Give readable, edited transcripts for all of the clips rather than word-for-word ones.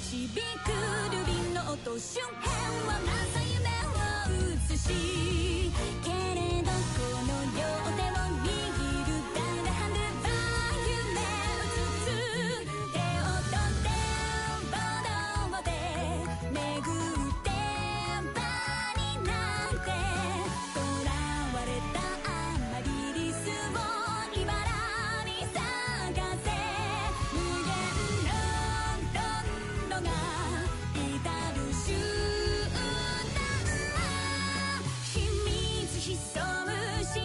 導くルビの音瞬間はまた夢を映しけれどこの両手を握るだがハンドルバー夢映す手を取ってボードで巡って場になって囚われたアマリリスを茨に探せ無限のロンドが至る瞬間秘密潜む森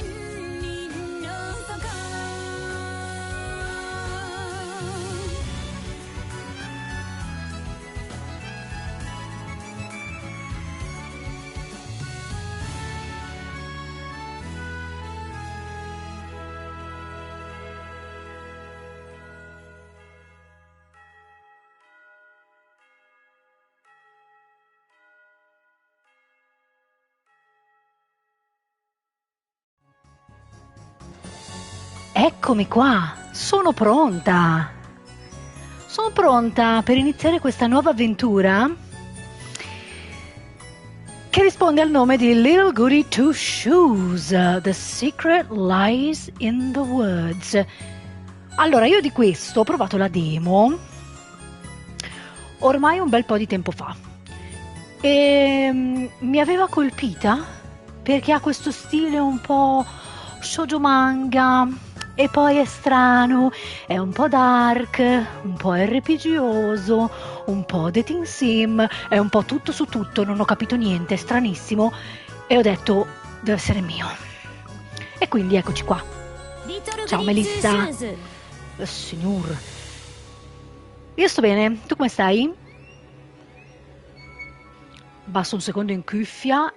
林の底Eccomi qua, sono pronta. Sono pronta per iniziare questa nuova avventura che risponde al nome di Little Goody Two Shoes, The Secret Lies in the Woods. Allora, io di questo ho provato la demo ormai un bel po' di tempo fa e mi aveva colpita perché ha questo stile un po' shoujo manga e poi è strano, è un po' dark, un po' RPGoso, un po' dating sim, è un po' tutto su tutto, non ho capito niente, è stranissimo e ho detto deve essere mio. E quindi eccoci qua. Ciao Melissa. Signor. Io sto bene, tu come stai? Basso un secondo in cuffia.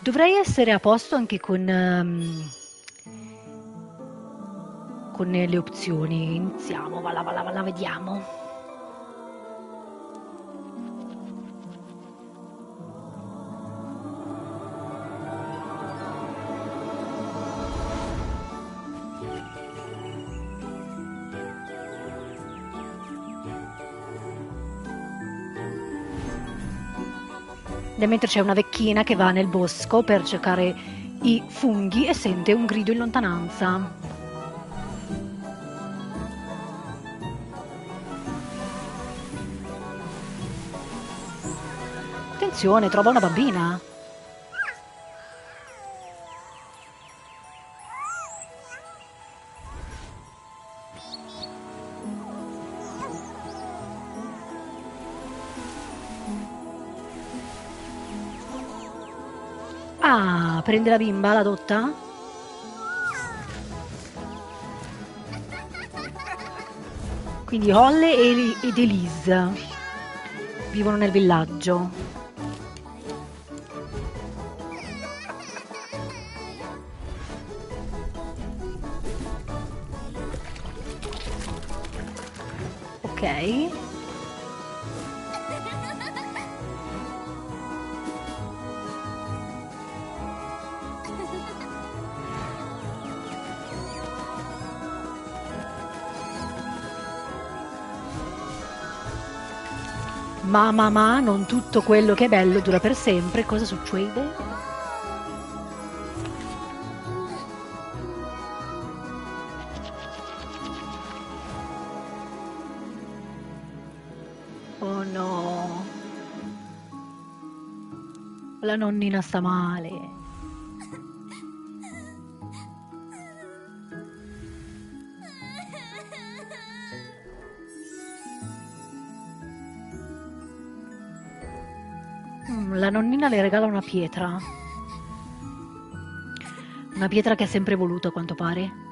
Dovrei essere a posto anche con le opzioni. Iniziamo, va là, vediamo. E mentre c'è una vecchina che va nel bosco per cercare i funghi e sente un grido in lontananza. Attenzione, trova una bambina. Ah, prende la bimba, l'adotta? Quindi Holle ed Elise vivono nel villaggio. Ok. Ma, non tutto quello che è bello dura per sempre. Cosa succede? Oh no. La nonnina sta male. La nonnina le regala una pietra che ha sempre voluto, a quanto pare.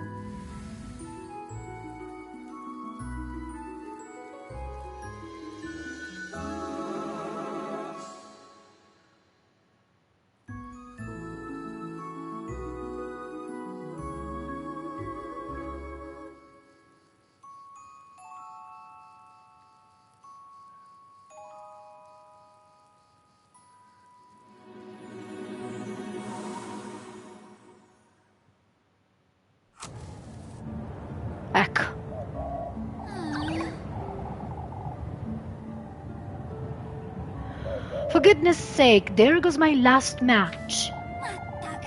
for goodness sake, there goes my last match. まったく、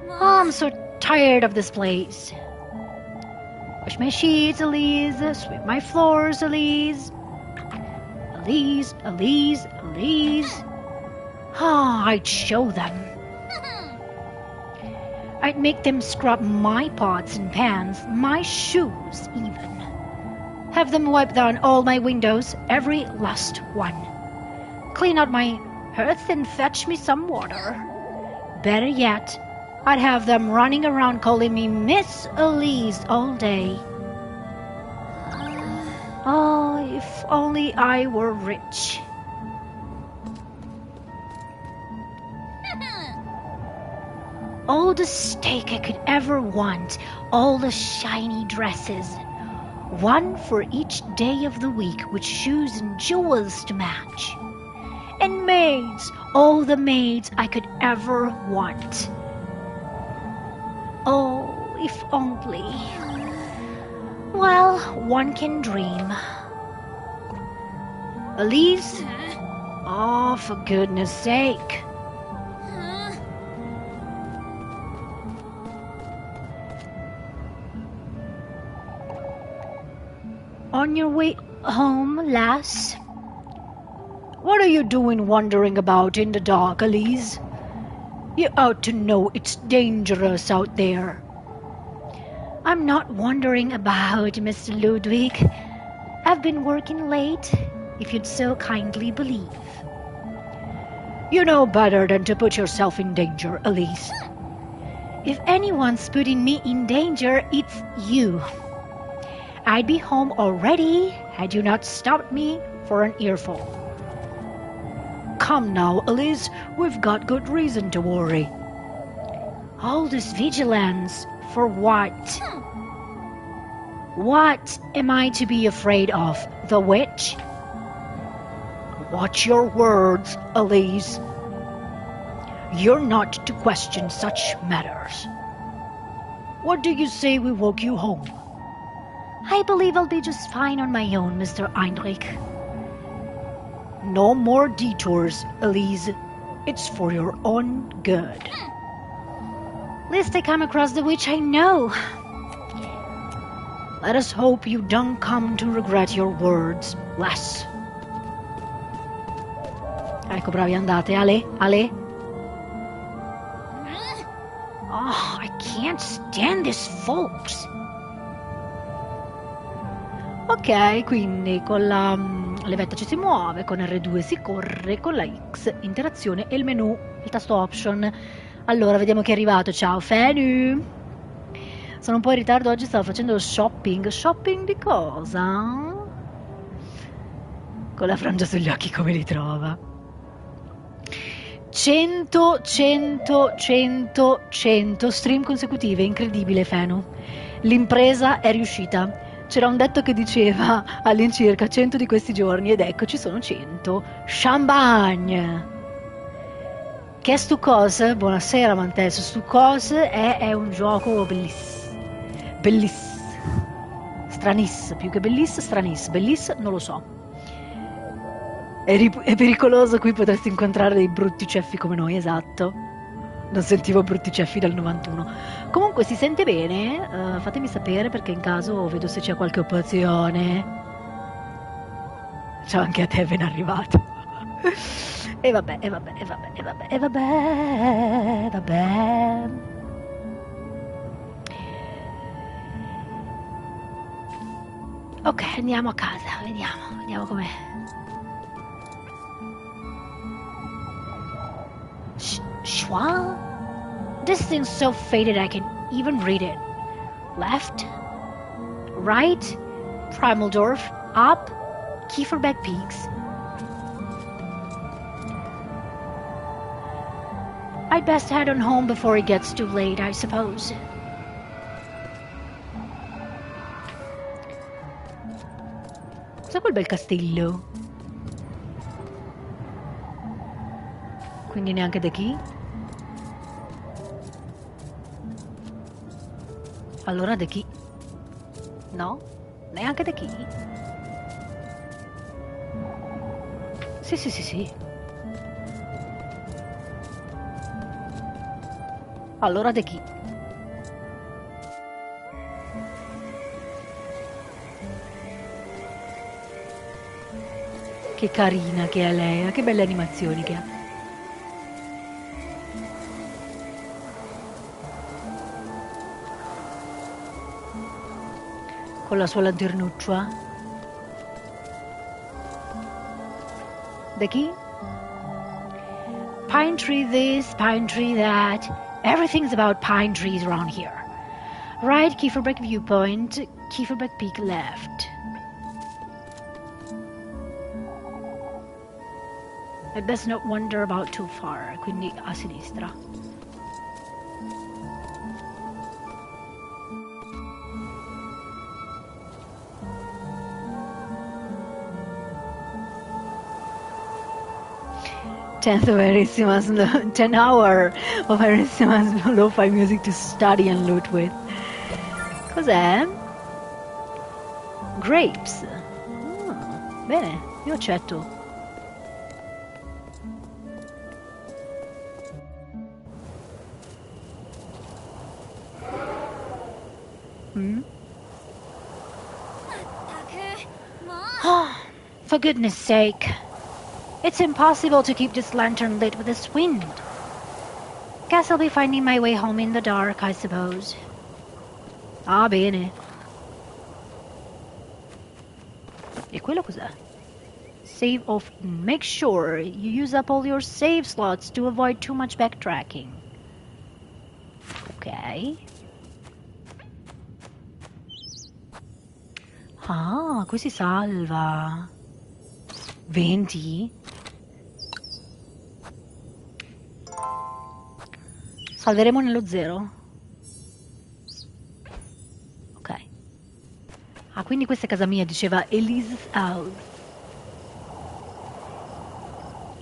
もう。Oh, I'm so tired of this place. Wash my sheets, Elise. Sweep my floors, Elise. Elise, Elise, Elise. Ah, I'd show them. I'd make them scrub my pots and pans, my shoes even. Have them wipe down all my windows, every last one. Clean out my hearth and fetch me some water. Better yet, I'd have them running around calling me Miss Elise all day. Oh, if only I were rich. All the steak I could ever want, all the shiny dresses. One for each day of the week with shoes and jewels to match. And maids, all the maids I could ever want. Oh, if only. Well, one can dream. Elise? Oh, for goodness sake. On your way home, lass? What are you doing wandering about in the dark, Elise? You ought to know it's dangerous out there. I'm not wandering about, Mr. Ludwig. I've been working late, if you'd so kindly believe. You know better than to put yourself in danger, Elise. If anyone's putting me in danger, it's you. I'd be home already had you not stopped me for an earful. Come now, Elise, we've got good reason to worry. All this vigilance, for what? What am I to be afraid of, the witch? Watch your words, Elise. You're not to question such matters. What do you say we walk you home? I believe I'll be just fine on my own, Mr. Heinrich. No more detours, Elise. It's for your own good. Lest I come across the witch I know. Let us hope you don't come to regret your words, lass. Ecco, bravi, andate. Ale. Oh, I can't stand this, folks. Ok, quindi con la levetta ci si muove, con R2 si corre, con la X interazione e il menu, il tasto option. Allora, vediamo chi è arrivato. Ciao Fenu! Sono un po' in ritardo, oggi stavo facendo shopping. Shopping di cosa? Con la frangia sugli occhi come li trova? 100 stream consecutive, incredibile Fenu. L'impresa è riuscita. C'era un detto che diceva all'incirca 100 di questi giorni ed ecco ci sono 100. Champagne! Che è stu cose? Buonasera Manteso, stu cose è un gioco belliss. Stranis, più che belliss, stranis. Belliss non lo so. È pericoloso, qui potresti incontrare dei brutti ceffi come noi, esatto. Non sentivo brutti ceffi dal 91. Comunque si sente bene? Fatemi sapere perché in caso vedo se c'è qualche opzione. Ciao, anche a te è ben arrivato. E vabbè. Ok, andiamo a casa, vediamo com'è. Schwa? This thing's so faded I can even read it. Left, right, Primaldorf, up, Kieferbeck Peaks. I'd best head on home before it gets too late, I suppose. Cos'è quel bel castello? Quindi neanche da chi? Allora da chi? No? Neanche da chi? Sì. Allora di chi? Che carina che è lei, che belle animazioni che ha. Con la sua lanternuccia. Da chi? Pine tree this, pine tree that. Everything's about pine trees around here. Right, Kieferbeck viewpoint, Kieferbeck peak left. I best not wander about too far, quindi a sinistra. Tenth of Erissima's 10 hour of Erissima's lo-fi music to study and loot with. Cos'è? Grapes. Bene, io accetto. Oh, for goodness sake. It's impossible to keep this lantern lit with this wind. Guess I'll be finding my way home in the dark, I suppose. Ah, bene. E quello cos'è? Save off. Make sure you use up all your save slots to avoid too much backtracking. Ok. Ah, qui si salva. 20? Salveremo nello 0? Ok. Ah, quindi questa è casa mia, diceva Elise's house.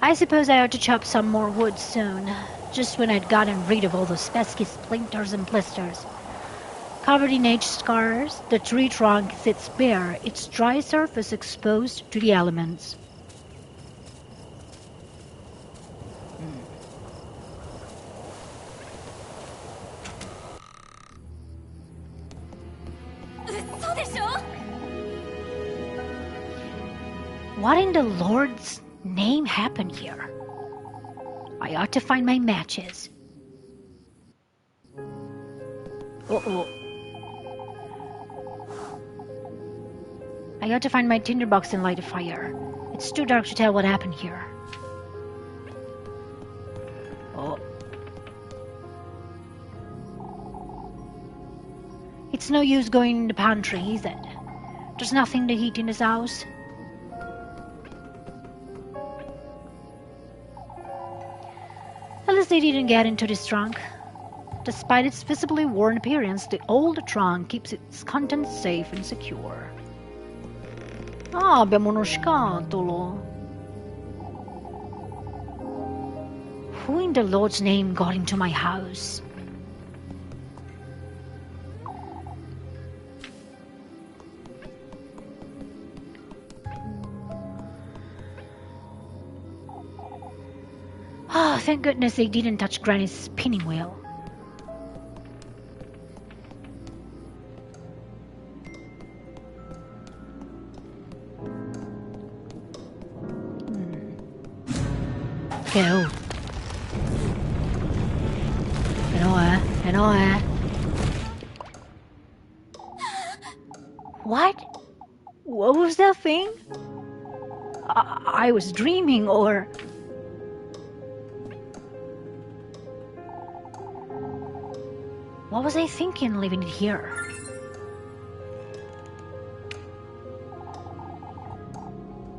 I suppose I ought to chop some more wood soon, just when I'd gotten rid of all those pesky splinters and blisters. Covered in age scars, the tree trunk sits bare, its dry surface exposed to the elements. What in the Lord's name happened here? I ought to find my matches. Uh-oh. I ought to find my tinderbox and light a fire. It's too dark to tell what happened here. Oh. It's no use going in the pantry, is it? There's nothing to heat in this house. At least they didn't get into this trunk. Despite its visibly worn appearance, the old trunk keeps its contents safe and secure. Ah, abbiamo uno scatolo. Who in the Lord's name got into my house? Ah, thank goodness they didn't touch Granny's spinning wheel. Go. I know. What? What was that thing? I was dreaming, or... What was I thinking leaving it here?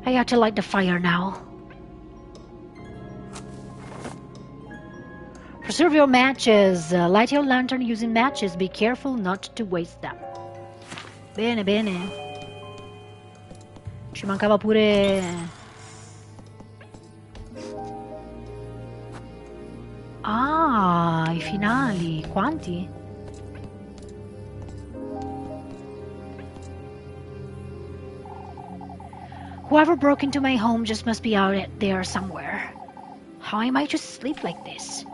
I have to light the fire now. Preserve your matches. Light your lantern using matches. Be careful not to waste them. Bene, bene. Ci mancava pure... Ah, i finali. Quanti? Whoever broke into my home just must be out there somewhere. How am I to sleep like this?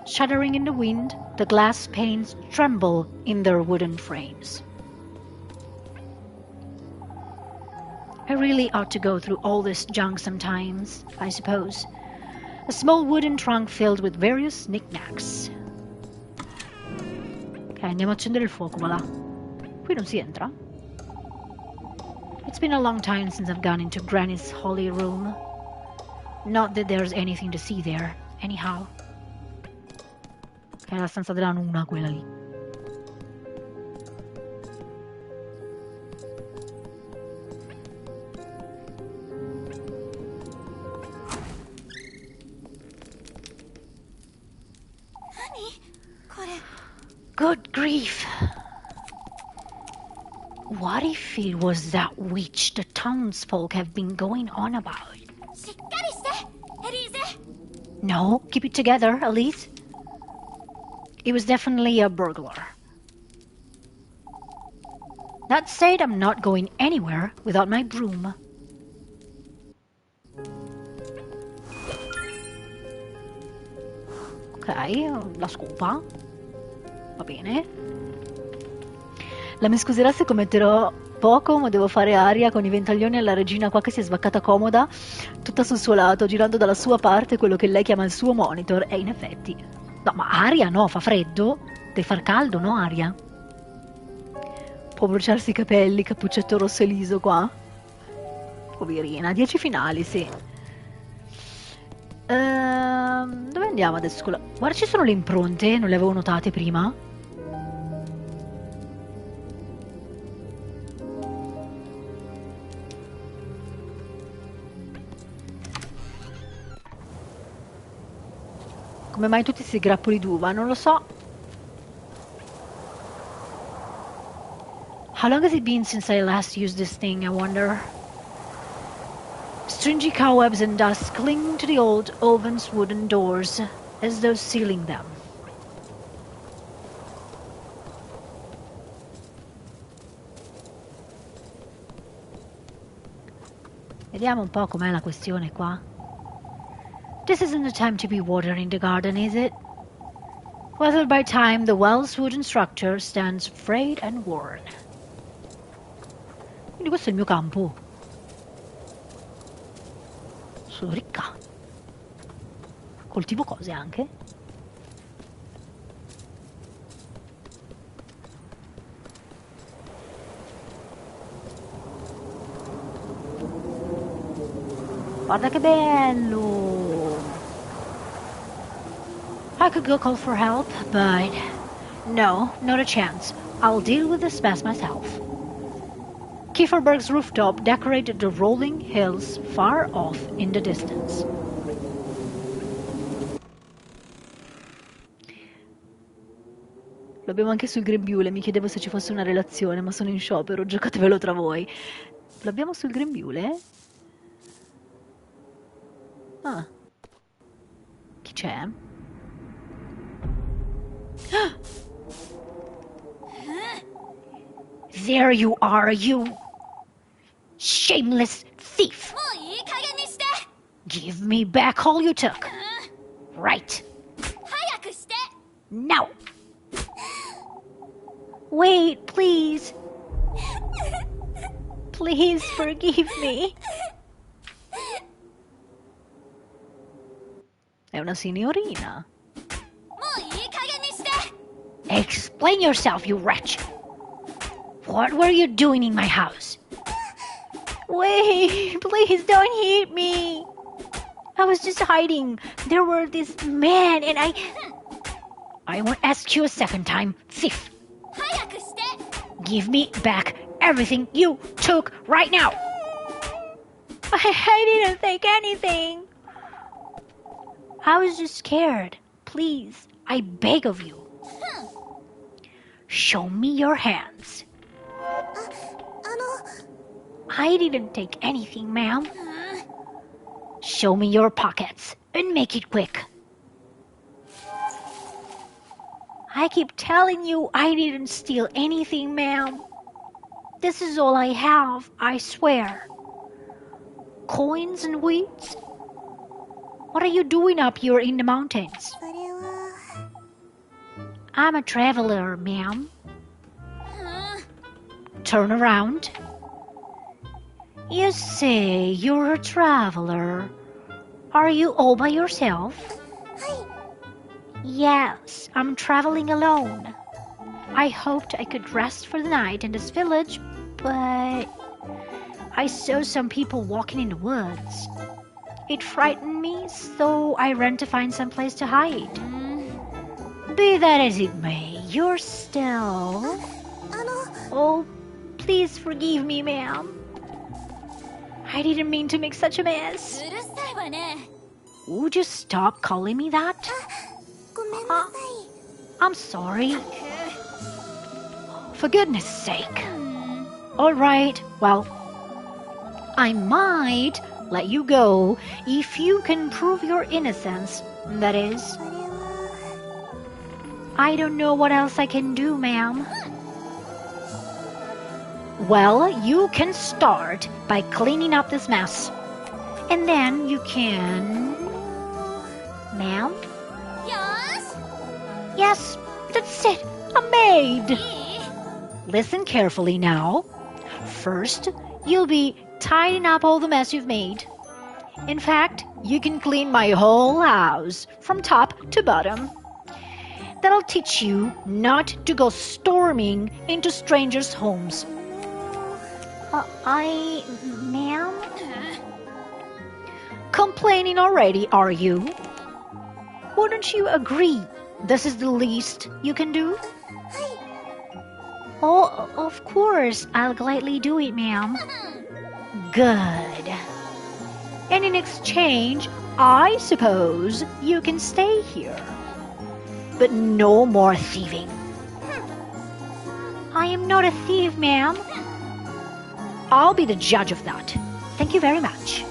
Shuddering in the wind, the glass panes tremble in their wooden frames. I really ought to go through all this junk sometimes, I suppose. A small wooden trunk filled with various knickknacks. Ok, andiamo a accendere il fuoco, va là. Qui non si entra? It's been a long time since I've gone into Granny's holy room. Not that there's anything to see there, anyhow. È la stanza della nuna, quella lì. Good grief! What if it was that witch the townsfolk have been going on about? No, keep it together, Elise. It was definitely a burglar. That said, I'm not going anywhere without my broom. Ok, la scopa. Va bene. La mi scuserà se commetterò poco, ma devo fare aria con i ventaglioni alla regina qua che si è svaccata comoda, tutta sul suo lato, girando dalla sua parte quello che lei chiama il suo monitor, e in effetti... No, ma aria no, fa freddo? Deve far caldo, no aria? Può bruciarsi i capelli, cappuccetto rosso e liso qua. Poverina, 10 finali, sì. Dove andiamo adesso? Guarda, ci sono le impronte, non le avevo notate prima. Come mai tutti questi grappoli d'uva? Non lo so. How long has it been since I last used this thing, I wonder? Stringy cobwebs and dust cling to the old oven's wooden doors, as though sealing them. Vediamo un po' com'è la questione qua. This isn't the time to be watering the garden, is it? Weathered by time, the well's wooden structure stands frayed and worn. Quindi questo è il mio campo. Sono ricca. Coltivo cose anche. Guarda che bello! I could go call for help, but no, not a chance. I'll deal with this mess myself. Kieferberg's rooftop decorated the rolling hills far off in the distance. Lo abbiamo anche sul grembiule, mi chiedevo se ci fosse una relazione, ma sono in sciopero, giocatevelo tra voi. Lo abbiamo sul grembiule? Ah. Chi c'è? There you are, you shameless thief! Give me back all you took. Right. Now. Wait, please. Please forgive me. È una signorina. Explain yourself, you wretch. What were you doing in my house? Wait, please don't hit me. I was just hiding. There were this man and I won't ask you a second time, thief. Give me back everything you took right now. I didn't take anything. I was just scared. Please, I beg of you. Show me your hands. I didn't take anything, ma'am. Show me your pockets and make it quick. I keep telling you I didn't steal anything, ma'am. This is all I have, I swear. Coins and weeds? What are you doing up here in the mountains? I'm a traveler, ma'am. Huh? Turn around. You say you're a traveler. Are you all by yourself? Yes, I'm traveling alone. I hoped I could rest for the night in this village, but I saw some people walking in the woods. It frightened me, so I ran to find some place to hide. Be that as it may, you're still... Oh, please forgive me, ma'am. I didn't mean to make such a mess. うるさいわね。 Would you stop calling me that? ごめんなさ I'm sorry. For goodness sake. い。All right, well, I might let you go if you can prove your innocence. That is, それは。 I don't know what else I can do, ma'am. Well, you can start by cleaning up this mess. And then you can... Ma'am? よー Yes, that's it. A maid. し。いい Listen carefully now. First, you'll be tidying up all the mess you've made. In fact, you can clean my whole house from top to bottom. That'll teach you not to go storming into strangers' homes. Ma'am? Complaining already, are you? Wouldn't you agree this is the least you can do? Oh, of course, I'll gladly do it, ma'am. Good. And in exchange, I suppose you can stay here. But no more thieving. I am not a thief, ma'am. I'll be the judge of that. Thank you very much.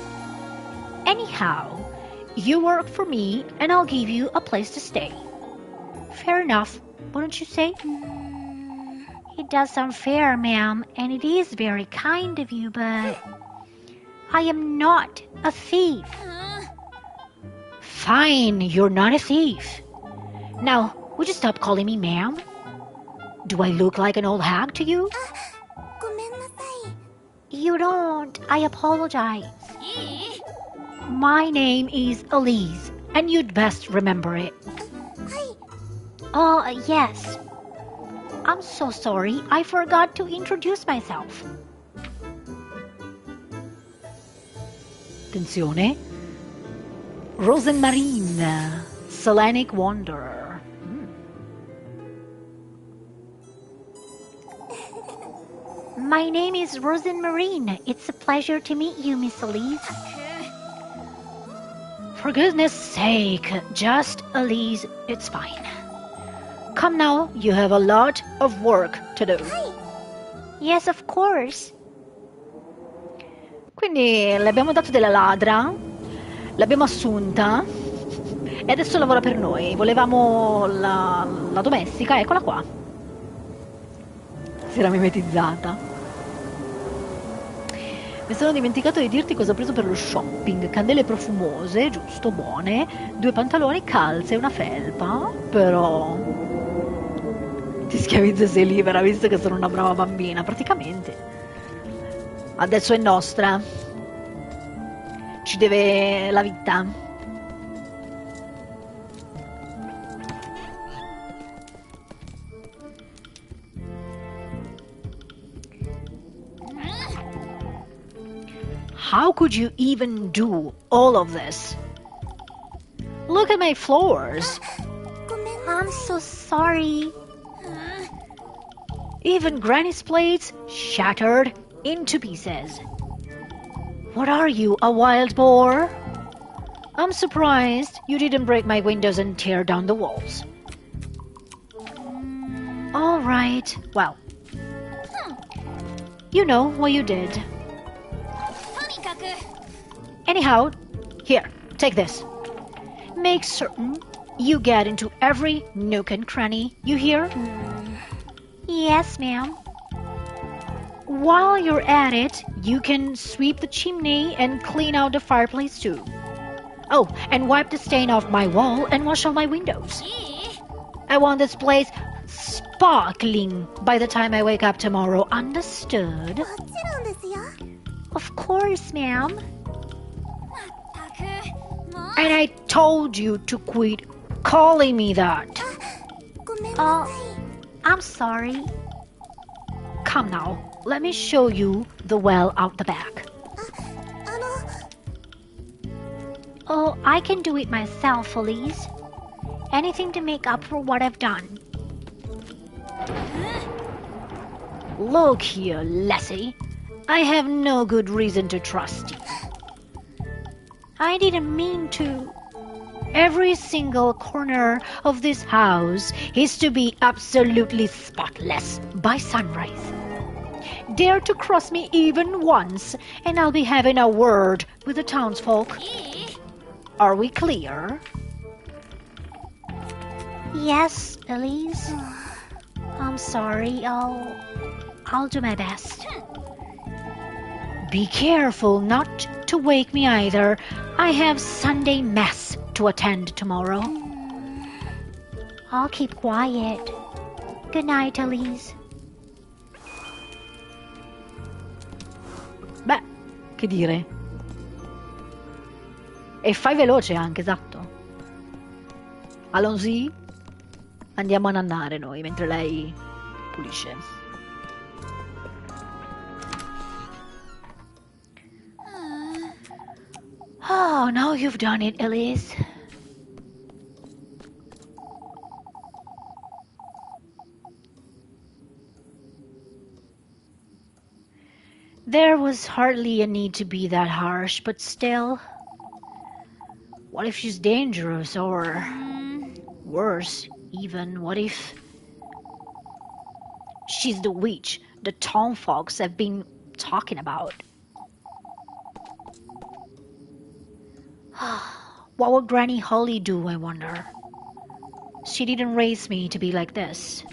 Anyhow, you work for me and I'll give you a place to stay. Fair enough, wouldn't you say? It does sound fair, ma'am, and it is very kind of you, but I am not a thief. Fine, you're not a thief. Now, would you stop calling me ma'am? Do I look like an old hag to you? ごめんなさ You don't. I apologize. い。いい My name is Elise, and you'd best remember it. はい。 Yes. I'm so sorry. I forgot to introduce myself. Attenzione. Rosemarine, Selenic Wanderer. My name is Rosemarine. It's a pleasure to meet you, Miss Elise. For goodness sake, just Elise, it's fine. Come now, you have a lot of work to do. Yes, of course. Quindi le abbiamo dato della ladra, l'abbiamo assunta e adesso lavora per noi. Volevamo la domestica, eccola qua. Si era mimetizzata. Mi sono dimenticato di dirti cosa ho preso per lo shopping. Candele profumose, giusto, buone, 2 pantaloni, calze e una felpa. Però ti schiavizzo e sei libera, visto che sono una brava bambina, praticamente. Adesso è nostra. Ci deve la vita. How could you even do all of this? Look at my floors. ごめんな I'm so sorry. Even Granny's plates shattered into pieces. What are you, a wild boar? I'm surprised you didn't break my windows and tear down the walls. All right, well, you know what you did. とにかく Anyhow, here, take this. Make certain you get into every nook and cranny, you hear? Yes, ma'am. While you're at it, you can sweep the chimney and clean out the fireplace too. Oh, and wipe the stain off my wall and wash all my windows. いい I want this place sparkling by the time I wake up tomorrow. Understood? もちろんですよ Of course, ma'am. まったくもう And I told you to quit calling me that. ごめんなさい I'm sorry. Come now, let me show you the well out the back. あの Oh, I can do it myself, Elise. Anything to make up for what I've done. Look here, Lassie. I have no good reason to trust you. I didn't mean to. Every single corner of this house is to be absolutely spotless by sunrise. Dare to cross me even once, and I'll be having a word with the townsfolk. いい Are we clear? Yes, Elise. I'm sorry. I'll do my best. Be careful not to wake me either. I have Sunday Mass to attend tomorrow. I'll keep quiet. Good night, Elise. Beh, che dire? E fai veloce anche, esatto. Allons-y. Andiamo a nannare noi, mentre lei pulisce. Oh, now you've done it, Elise. There was hardly a need to be that harsh, but still... What if she's dangerous, or... worse, even, what if... she's the witch the town folks have been talking about? What would Granny Holly do, I wonder? She didn't raise me to be like this.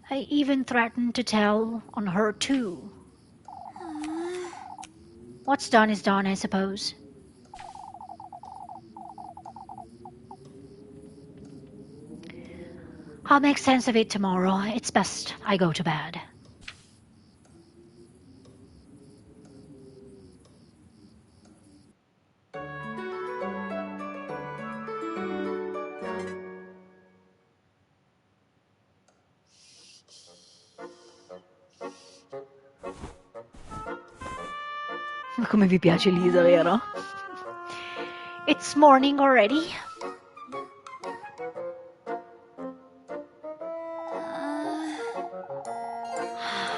I even threatened to tell on her too. What's done is done, I suppose. I'll make sense of it tomorrow. It's best I go to bed. Come vi piace Lisa, vero? It's morning already.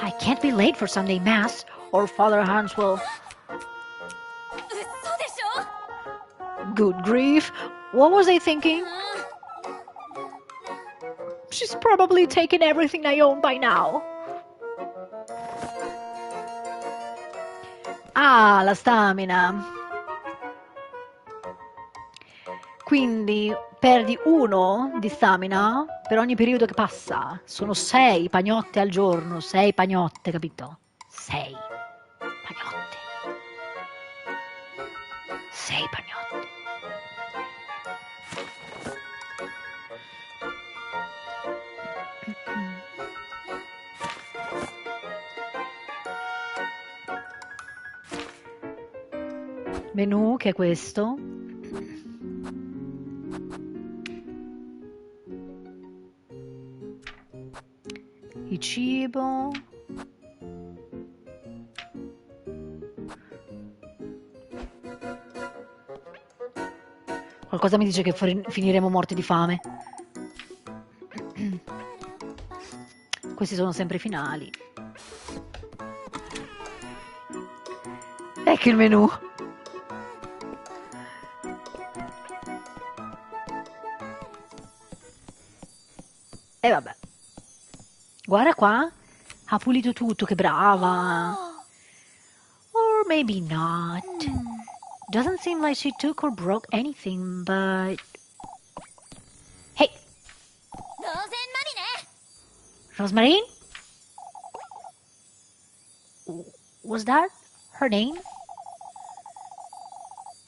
I can't be late for Sunday Mass, or Father Hans will... 嘘でしょ Good grief. What was I thinking? She's probably taken everything I own by now. Ah, la stamina. Quindi perdi 1 di stamina per ogni periodo che passa. Sono 6 pagnotte al giorno, 6 pagnotte, capito? 6 pagnotte. 6 pagnotte. Menù, che è questo? Il cibo. Qualcosa mi dice che finiremo morti di fame. Questi sono sempre i finali. Ecco il menù. E vabbè. Guarda qua. Ha pulito tutto, che brava. Or maybe not. Doesn't seem like she took or broke anything, but... Hey! Rosemary? Was that her name?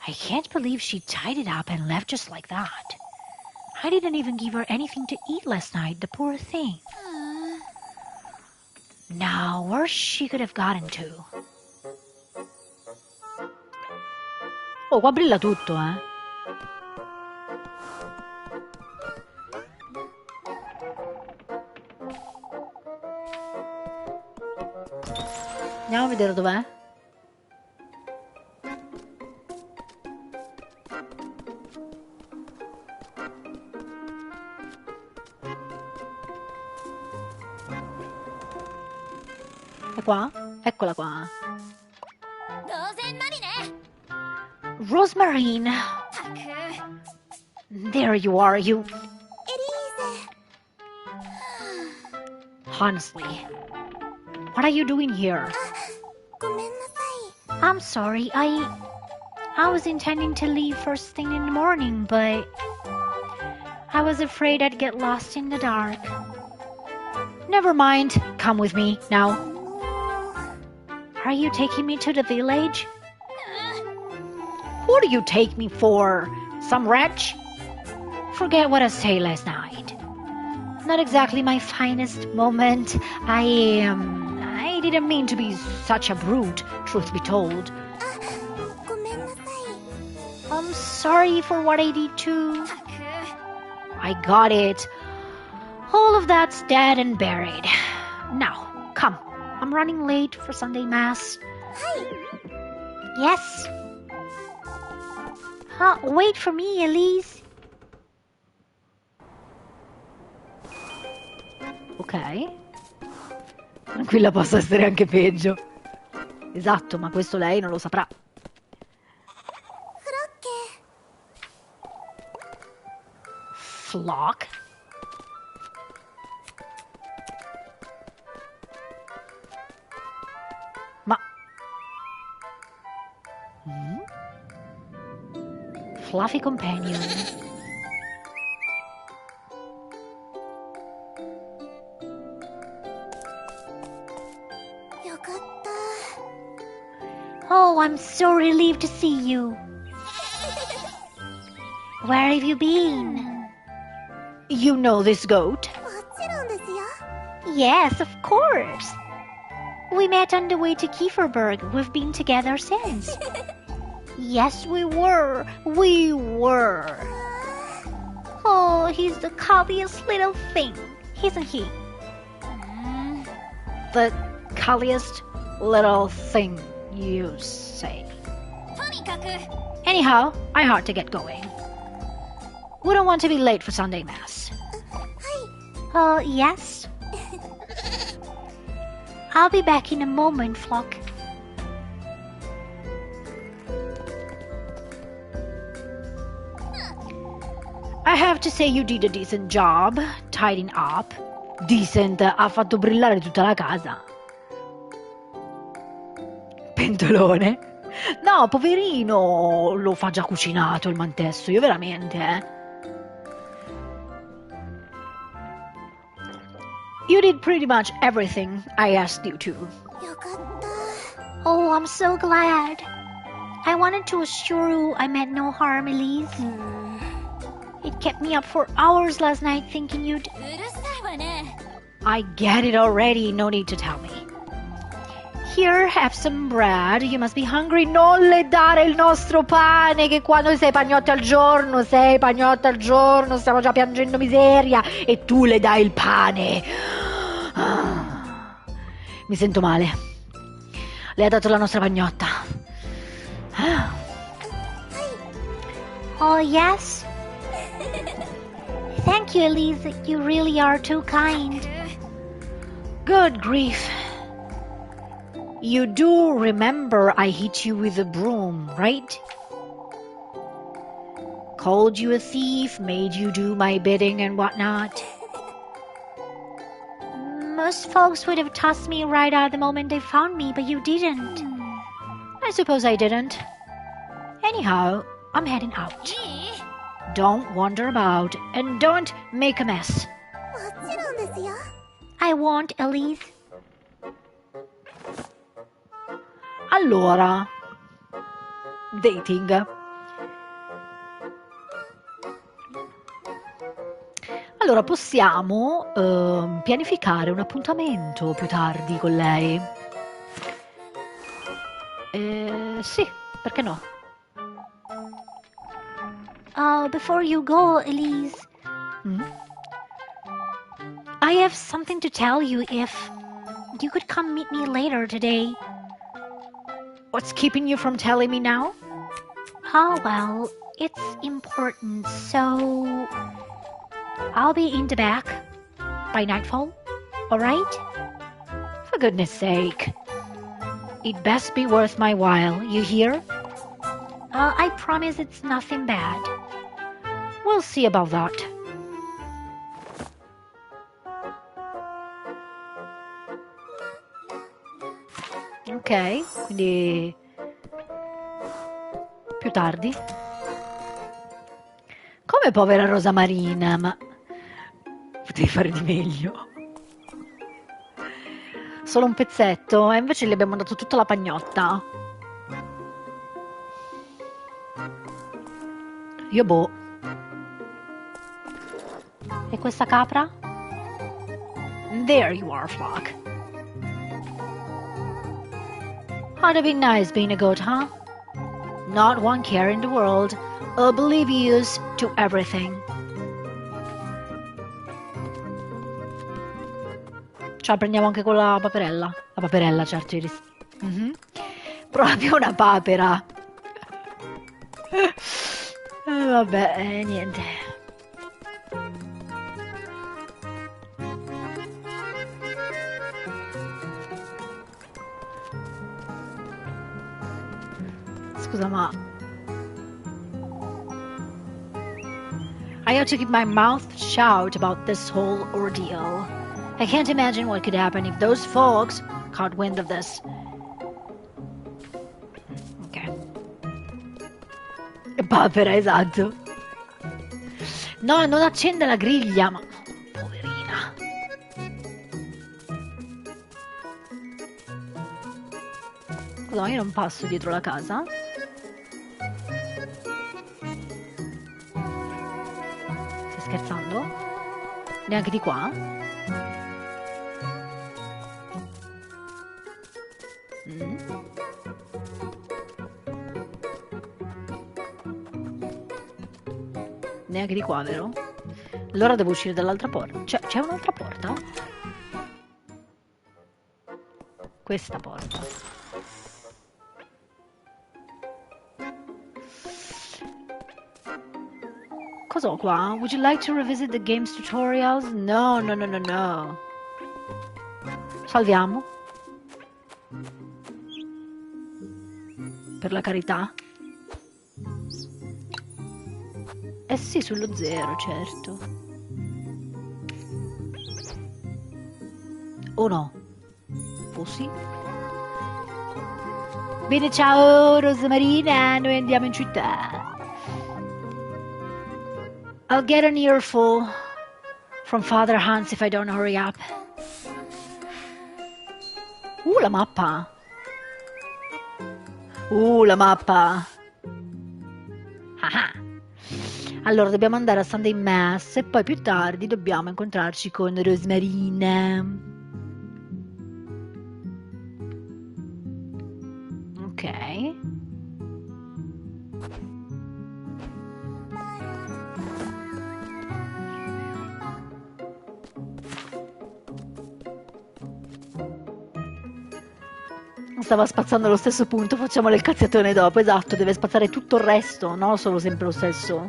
I can't believe she tied it up and left just like that. I didn't even give her anything to eat last night, the poor thing. Now, where she could have gotten to? Oh, qua brilla tutto, eh? Andiamo a vedere dov'è. È qua? Eccola qua. Rosemarine! There you are, you... Honestly, what are you doing here? I'm sorry, I was intending to leave first thing in the morning, but I was afraid I'd get lost in the dark. Never mind, come with me now. Are you taking me to the village? Who do you take me for? Some wretch? Forget what I said last night. Not exactly my finest moment. I didn't mean to be such a brute, truth be told. I'm sorry for what I did too. I got it. All of that's dead and buried. Now, come. I'm running late for Sunday Mass. Yes? Wait for me, Elise. Ok. Tranquilla, posso essere anche peggio. Esatto, ma questo lei non lo saprà. Flock? Ma... Fluffy companion. Oh, I'm so relieved to see you. Where have you been? You know this goat? Yes, of course. We met on the way to Kieferberg. We've been together since. Yes, we were. We were. Oh, he's the cuddliest little thing, isn't he? The cuddliest little thing, you say. Anyhow, I had to get going. We don't want to be late for Sunday Mass. Yes? I'll be back in a moment, Flock. I have to say you did a decent job tidying up. Decent, ha fatto brillare tutta la casa. Pentolone? No, poverino, lo fa già cucinato il mantesto, io veramente, You did pretty much everything I asked you to. Oh, I'm so glad. I wanted to assure you I meant no harm, Elise. It kept me up for hours last night thinking you'd... I get it already, no need to tell me. Here, have some bread. You must be hungry. Non le dare il nostro pane, che qua noi 6 pagnotti al giorno, 6 pagnotti al giorno, stiamo già piangendo miseria, e tu le dai il pane. Mi sento male. Le ha dato la nostra pagnotta. Oh, yes? Thank you, Elise. You really are too kind. Good grief. You do remember I hit you with a broom, right? Called you a thief, made you do my bidding and whatnot. Most folks would have tossed me right out the moment they found me, but you didn't. I suppose I didn't. Anyhow, I'm heading out. Don't wander about, and don't make a mess. I won't, Elise. Allora, dating. Allora possiamo pianificare un appuntamento più tardi con lei. Sì, perché no? Before you go, Elise, Mm? I have something to tell you if you could come meet me later today. What's keeping you from telling me now? Oh, well, it's important, so I'll be in the back by nightfall, alright? For goodness sake. It best be worth my while, you hear? I promise it's nothing bad. We'll see about that. Ok, quindi più tardi. Come povera Rosa Marina, ma potevi fare di meglio. Solo un pezzetto, e invece gli abbiamo dato tutta la pagnotta. Io boh. E questa capra? There you are, Flock. Ought to be nice being a goat, huh? Not one care in the world, oblivious to everything. Ce la prendiamo anche con la paperella? La paperella, certo, Iris. Mhm. Proprio una papera. Vabbè, niente. Scusa, ma I have to keep my mouth shut about this whole ordeal. I can't imagine what could happen if those folks caught wind of this. Ok. Papera, esatto. No, non accende la griglia, ma poverina. Scusa, ma io non passo dietro la casa? Stai scherzando? Neanche di qua? Mm. Neanche di qua, vero? Allora devo uscire dall'altra porta. C'è un'altra porta? Questa porta. Cos'ho qua? Would you like to revisit the game's tutorials? No, no, no, no, no. Salviamo. Per la carità. Eh sì, sullo 0, certo. O no? O sì? Bene, ciao Rosamarina, noi andiamo in città. I'll get an earful from Father Hans if I don't hurry up. La mappa. La mappa. Ah. Allora, dobbiamo andare a Sunday Mass e poi più tardi dobbiamo incontrarci con Rosmarina. Ok. Stava spazzando allo stesso punto, facciamole il cazziatone dopo. Esatto, deve spazzare tutto il resto, no solo sempre lo stesso.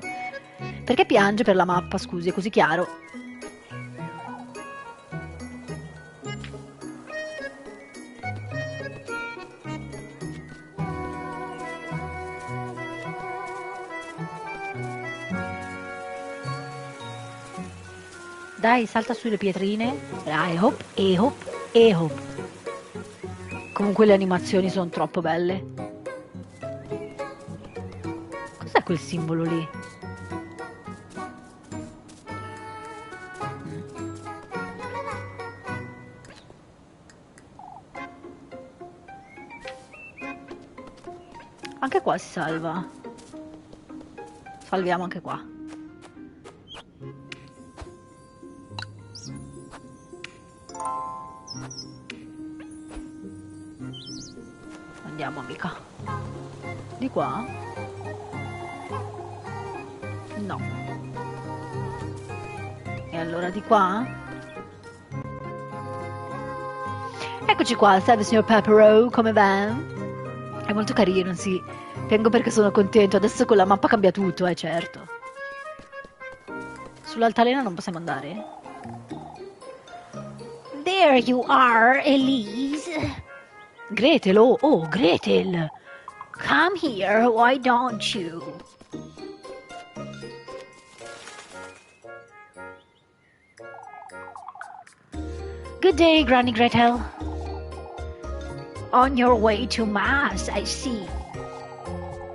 Perché piange per la mappa, scusi, è così chiaro. Dai, salta sulle pietrine. Dai, hop, e hop, e hop. Comunque le animazioni sono troppo belle. Cos'è quel simbolo lì? Anche qua si salva. Salviamo anche qua. Andiamo, amica. Di qua? No. E allora di qua? Eccoci qua, salve signor Pepero, come va? È molto carino, sì. Piango perché sono contento. Adesso con la mappa cambia tutto, certo. Sull'altalena non possiamo andare? There you are, Elise. Gretel, oh, Gretel. Come here, why don't you? Good day, Granny Gretel. On your way to Mass, I see.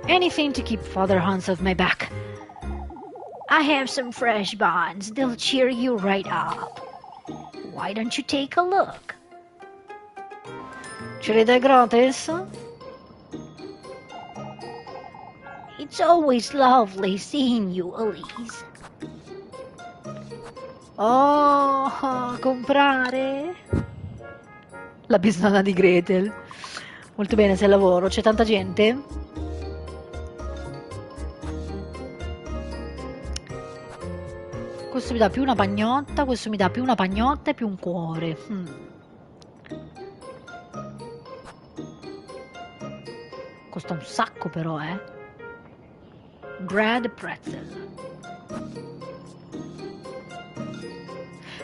Anything to keep Father Hans off my back. I have some fresh buns. They'll cheer you right up. Why don't you take a look? Ce li dai gratis? It's always lovely seeing you, Elise. Oh, comprare? La bisnonna di Gretel. Molto bene, sei al lavoro. C'è tanta gente? Questo mi dà più una pagnotta, questo mi dà più una pagnotta e più un cuore. Costa un sacco però, Bread pretzel.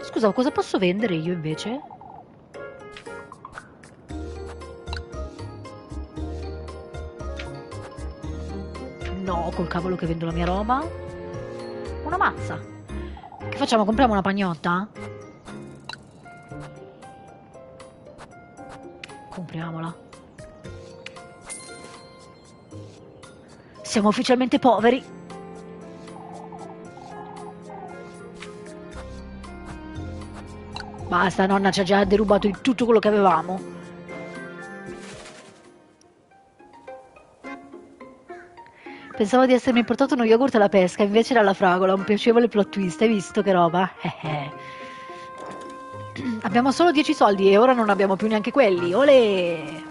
Scusa, cosa posso vendere io invece? No, col cavolo che vendo la mia roba. Una mazza. Che facciamo? Compriamo una pagnotta? Compriamola. Siamo ufficialmente poveri. Basta, nonna ci ha già derubato di tutto quello che avevamo. Pensavo di essermi portato uno yogurt alla pesca, invece era la fragola, un piacevole plot twist, hai visto che roba? Abbiamo solo 10 soldi e ora non abbiamo più neanche quelli, olè!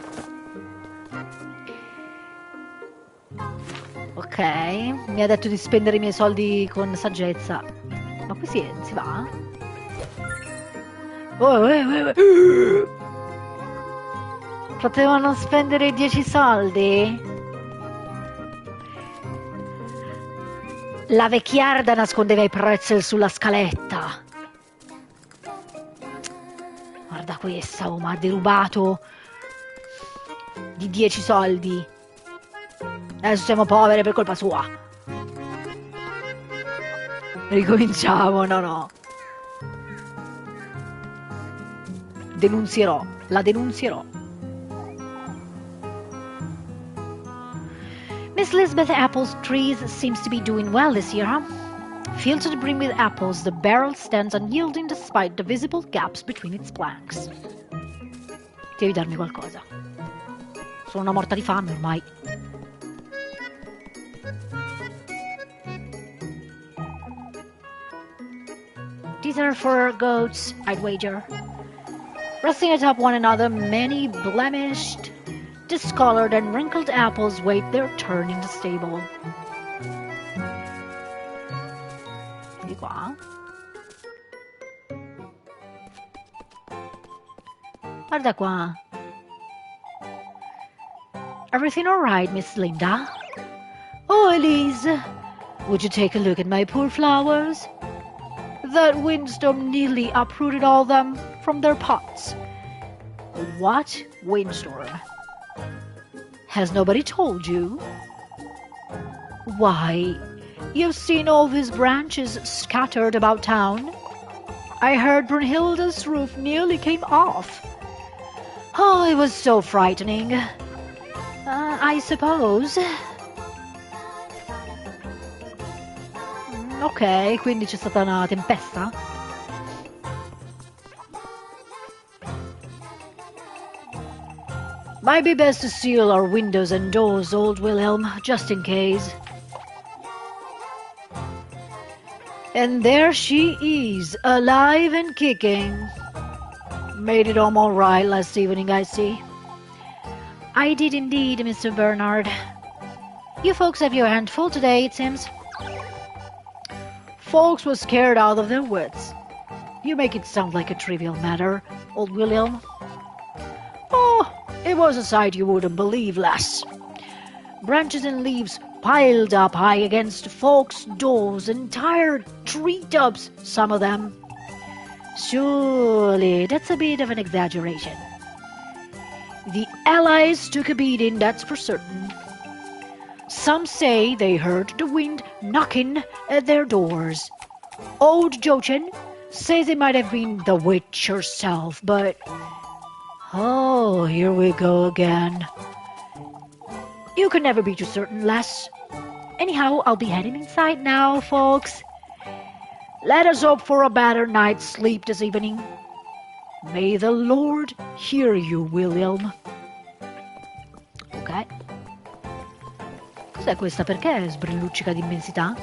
Ok, mi ha detto di spendere i miei soldi con saggezza. Ma qui si va? Potevano spendere 10 soldi? La vecchiarda nascondeva i pretzel sulla scaletta. Guarda questa, mi ha derubato di 10 soldi. Adesso siamo povere per colpa sua. Ricominciamo, no. Denunzierò, la denunzierò. Miss Lisbeth Apple's trees seems to be doing well this year, huh? Filled to the brim with apples, the barrel stands unyielding despite the visible gaps between its planks. Devi darmi qualcosa. Sono una morta di fame ormai. These are for goats, I'd wager. Resting atop one another, many blemished, discolored and wrinkled apples wait their turn in the stable. Di qua. Guarda qua. Everything all right, Miss Linda? Oh, Elise, would you take a look at my poor flowers? That windstorm nearly uprooted all them from their pots. What windstorm? Has nobody told you? Why, you've seen all these branches scattered about town. I heard Brunhilde's roof nearly came off. Oh, it was so frightening. I suppose. Ok, quindi c'è stata una tempesta? Might be best to seal our windows and doors, old Wilhelm, just in case. And there she is, alive and kicking. Made it home all right last evening, I see. I did indeed, Mr. Bernard. You folks have your hand full today, it seems. Folks were scared out of their wits. You make it sound like a trivial matter, old William. Oh, it was a sight you wouldn't believe, lass. Branches and leaves piled up high against folks' doors, entire treetops, some of them. Surely, that's a bit of an exaggeration. The Allies took a beating, that's for certain. Some say they heard the wind knocking at their doors. Old Giochiamo says it might have been the witch herself, but... Oh, here we go again. You can never be too certain, lass. Anyhow, I'll be heading inside now, folks. Let us hope for a better night's sleep this evening. May the Lord hear you, William. Ok. Cos'è questa? Perché sbrilluccica di immensità?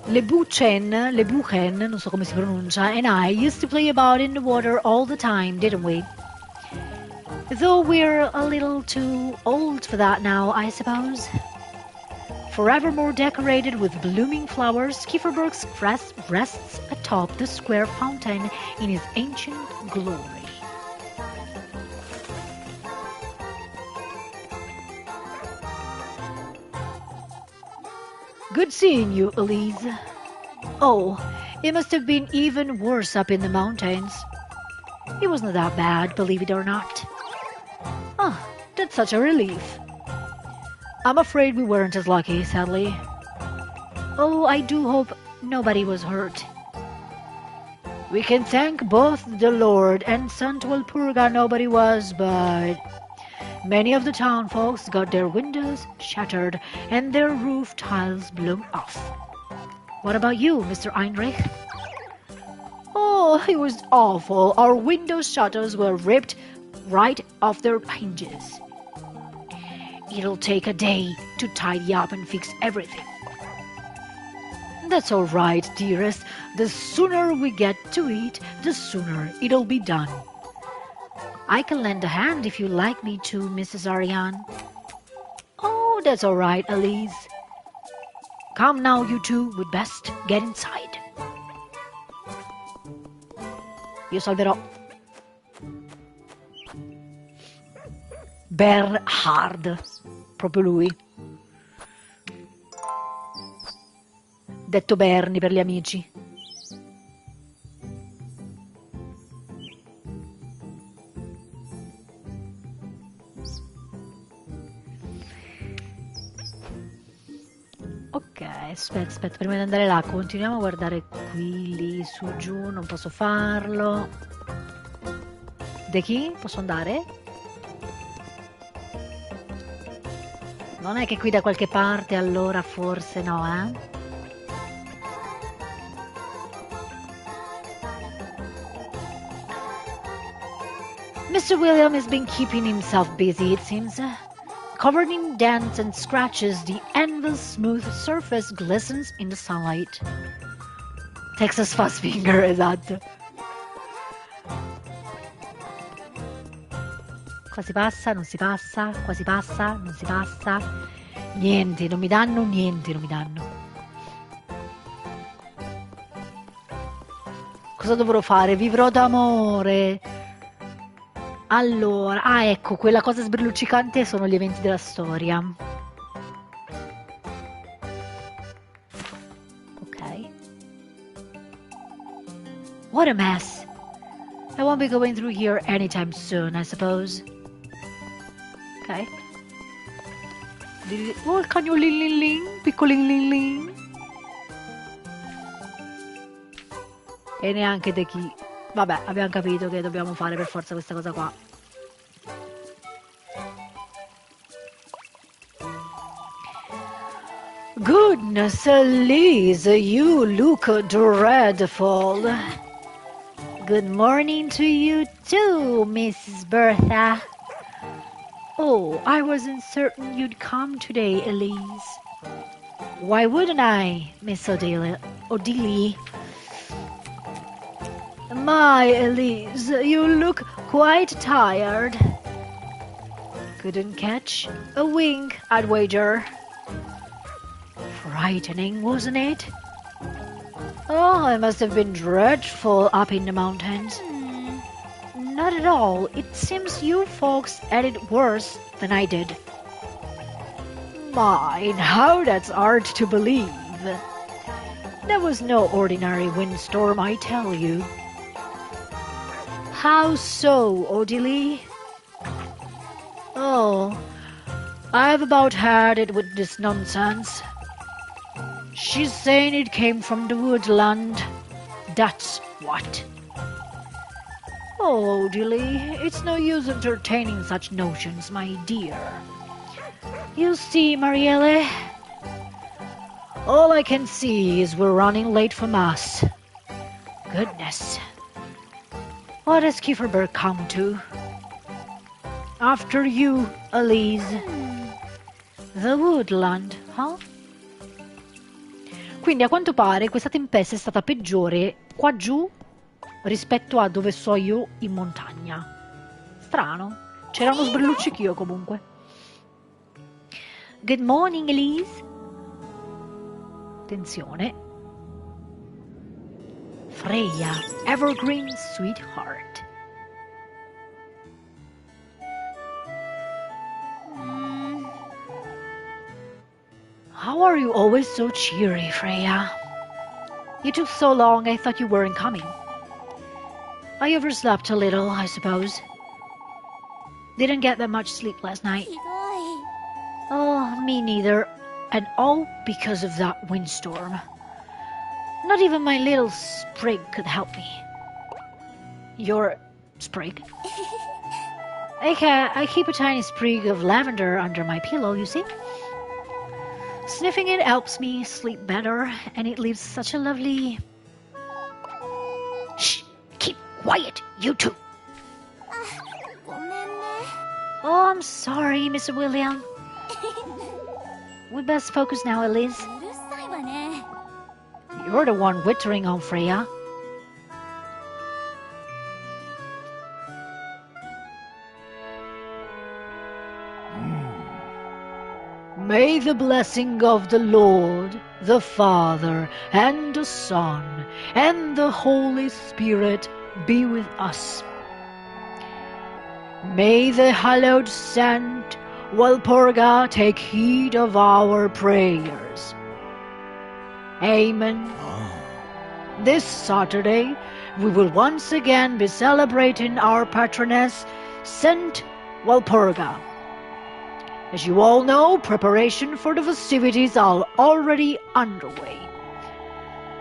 Le Buchen, non so come si pronuncia, and I used to play about in the water all the time, didn't we? Though we're a little too old for that now, I suppose. Forevermore decorated with blooming flowers, Kieferberg's rests atop the square fountain in his ancient glory. Good seeing you, Elise. Oh, it must have been even worse up in the mountains. It wasn't that bad, believe it or not. Oh, that's such a relief. I'm afraid we weren't as lucky, sadly. Oh, I do hope nobody was hurt. We can thank both the Lord and Santa Walpurga nobody was, but... Many of the town folks got their windows shattered and their roof tiles blown off. What about you, Mr. Heinrich? Oh, it was awful. Our window shutters were ripped right off their hinges. It'll take a day to tidy up and fix everything. That's all right, dearest. The sooner we get to it, the sooner it'll be done. I can lend a hand if you like me to, Mrs. Ariane. Oh, that's all right, Elise. Come now, you two. We'd best get inside. Io salverò. Bernhard. Proprio lui. Detto Bernie per gli amici. Ok, aspetta, prima di andare là, continuiamo a guardare qui, lì, su, giù, non posso farlo. De chi? Posso andare? Non è che qui da qualche parte, allora forse no, eh? Mr. William has been keeping himself busy, it seems. Covered in dents and scratches, the endless smooth surface glistens in the sunlight. Texas Fassfinger, esatto. Qua si passa, non si passa, qua si passa, non si passa. Niente, non mi danno, niente non mi danno. Cosa dovrò fare? Vivrò d'amore. Allora, ecco, quella cosa sbrilluccicante sono gli eventi della storia. Ok. What a mess. I won't be going through here anytime soon, I suppose. Ok. Oh, il cagnolin lin lin, piccolin lin lin. E neanche da chi. Vabbè, abbiamo capito che dobbiamo fare per forza questa cosa qua. Goodness, Elise, you look dreadful. Good morning to you too, Mrs. Bertha. Oh, I wasn't certain you'd come today, Elise. Why wouldn't I, Miss Odelia? My Elise, you look quite tired. Couldn't catch a wink, I'd wager. Frightening, wasn't it? Oh, it must have been dreadful up in the mountains. Not at all. It seems you folks had it worse than I did. My, how that's hard to believe. That was no ordinary windstorm, I tell you. How so, Odile? Oh, I've about had it with this nonsense. She's saying it came from the woodland. That's what. Oh, Odile, it's no use entertaining such notions, my dear. You see, Marielle, all I can see is we're running late for Mass. Goodness. What has Kieferberg come to? After you, Elise. The woodland, huh? Quindi a quanto pare questa tempesta è stata peggiore qua giù rispetto a dove so io in montagna. Strano. C'era uno sbrilluccichio comunque. Good morning, Elise. Attenzione. Freya, evergreen sweetheart. How are you always so cheery, Freya? You took so long I thought you weren't coming. I overslept a little, I suppose. Didn't get that much sleep last night. Oh, me neither. And all because of that windstorm. Not even my little sprig could help me. Your sprig? I keep a tiny sprig of lavender under my pillow, you see? Sniffing it helps me sleep better, and it leaves such a lovely... Shh! Keep quiet, you two! Oh, I'm sorry, Mr. William. We best focus now, Elise. You're the one wittering on Freya. May the blessing of the Lord, the Father, and the Son, and the Holy Spirit be with us. May the hallowed Saint Walpurga take heed of our prayers. Amen. This Saturday, we will once again be celebrating our patroness, Saint Walpurga. As you all know, preparation for the festivities are already underway.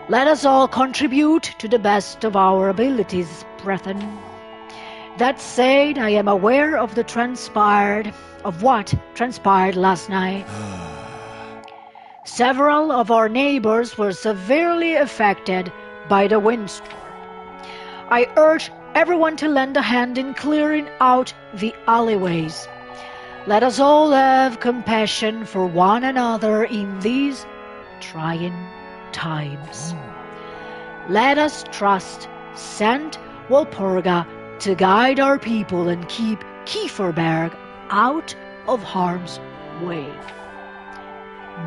Let us all contribute to the best of our abilities, brethren. That said, I am aware of what transpired last night. Several of our neighbors were severely affected by the windstorm. I urge everyone to lend a hand in clearing out the alleyways. Let us all have compassion for one another in these trying times. Let us trust Saint Walpurga to guide our people and keep Kieferberg out of harm's way.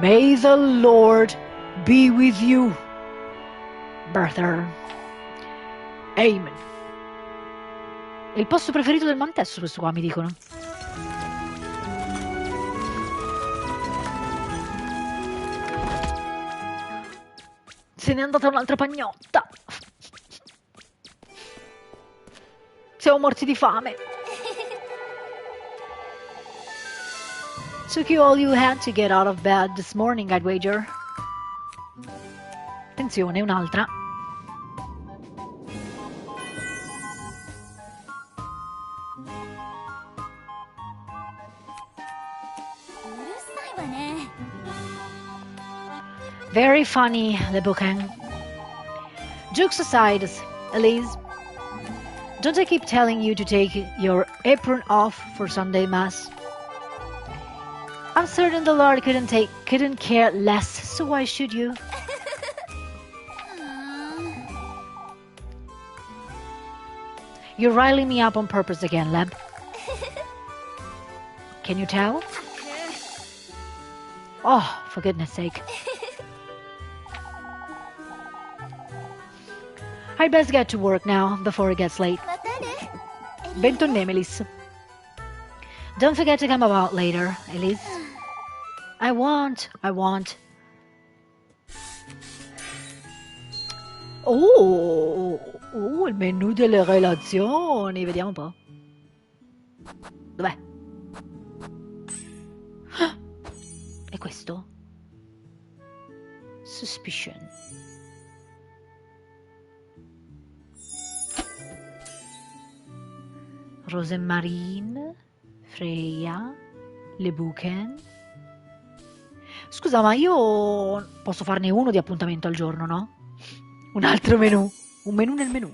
May the Lord be with you, Bertha. Amen. È il posto preferito del Mantesso questo qua, mi dicono. Se n'è andata un'altra pagnotta. Siamo morti di fame. Took you all you had to get out of bed this morning, I'd wager. Attenzione, un'altra. Very funny, Le Bouquin. Jokes aside, Elise, don't I keep telling you to take your apron off for Sunday Mass? I'm certain the Lord couldn't care less, so why should you? You're riling me up on purpose again, Leb. Can you tell? Oh, for goodness sake. I'd best get to work now before it gets late. またね。Bentonne, Elise. Don't forget to come about later, Elise. I want. Oh, il menù delle relazioni. Vediamo un po'. Dov'è? E questo? Suspicion. Rosemarine, Freya, Le Buchen. Scusa, ma io posso farne uno di appuntamento al giorno, no? Un altro menù. Un menù nel menù.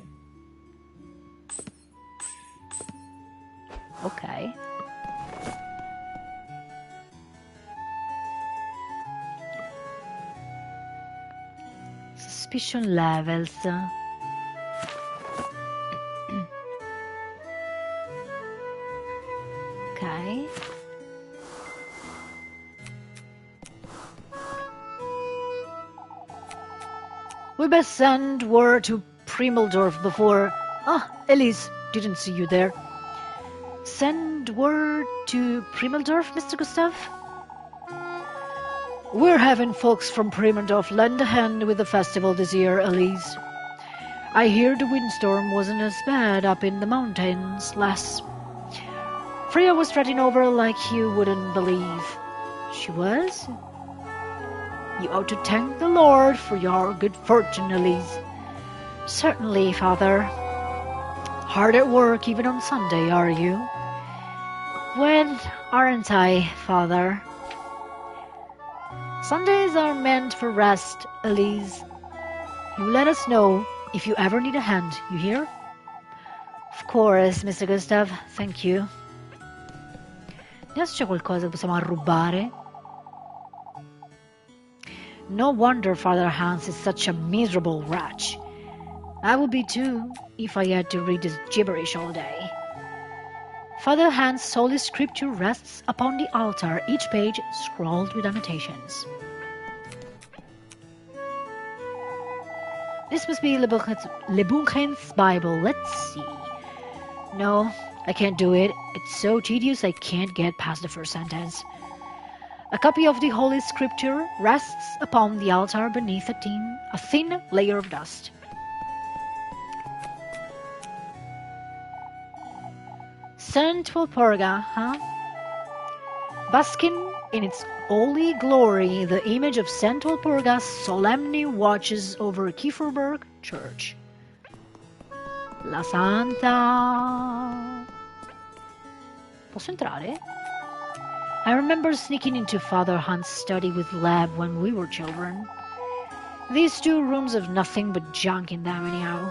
Ok. Suspicion levels. Ok. We best send word to Primeldorf before... Ah, Elise, didn't see you there. Send word to Primeldorf, Mr. Gustav? We're having folks from Primeldorf lend a hand with the festival this year, Elise. I hear the windstorm wasn't as bad up in the mountains last... Freya was strutting over like you wouldn't believe. She was? You ought to thank the Lord for your good fortune, Elise. Certainly, Father. Hard at work even on Sunday, are you? Well, aren't I, Father? Sundays are meant for rest, Elise. You let us know if you ever need a hand, you hear? Of course, Mr. Gustav. Thank you. Adesso c'è qualcosa che possiamo arrubare. No wonder Father Hans is such a miserable wretch. I would be too, if I had to read this gibberish all day. Father Hans' holy scripture rests upon the altar, each page scrawled with annotations. This must be Lebuchen's Bible. Let's see. No, I can't do it. It's so tedious I can't get past the first sentence. A copy of the Holy Scripture rests upon the altar beneath a thin layer of dust. Saint Walpurga, huh? Basking in its holy glory, the image of Saint Walpurga solemnly watches over Kieferberg Church. La Santa. Posso entrare? I remember sneaking into Father Hunt's study with Lab when we were children. These two rooms have nothing but junk in them anyhow.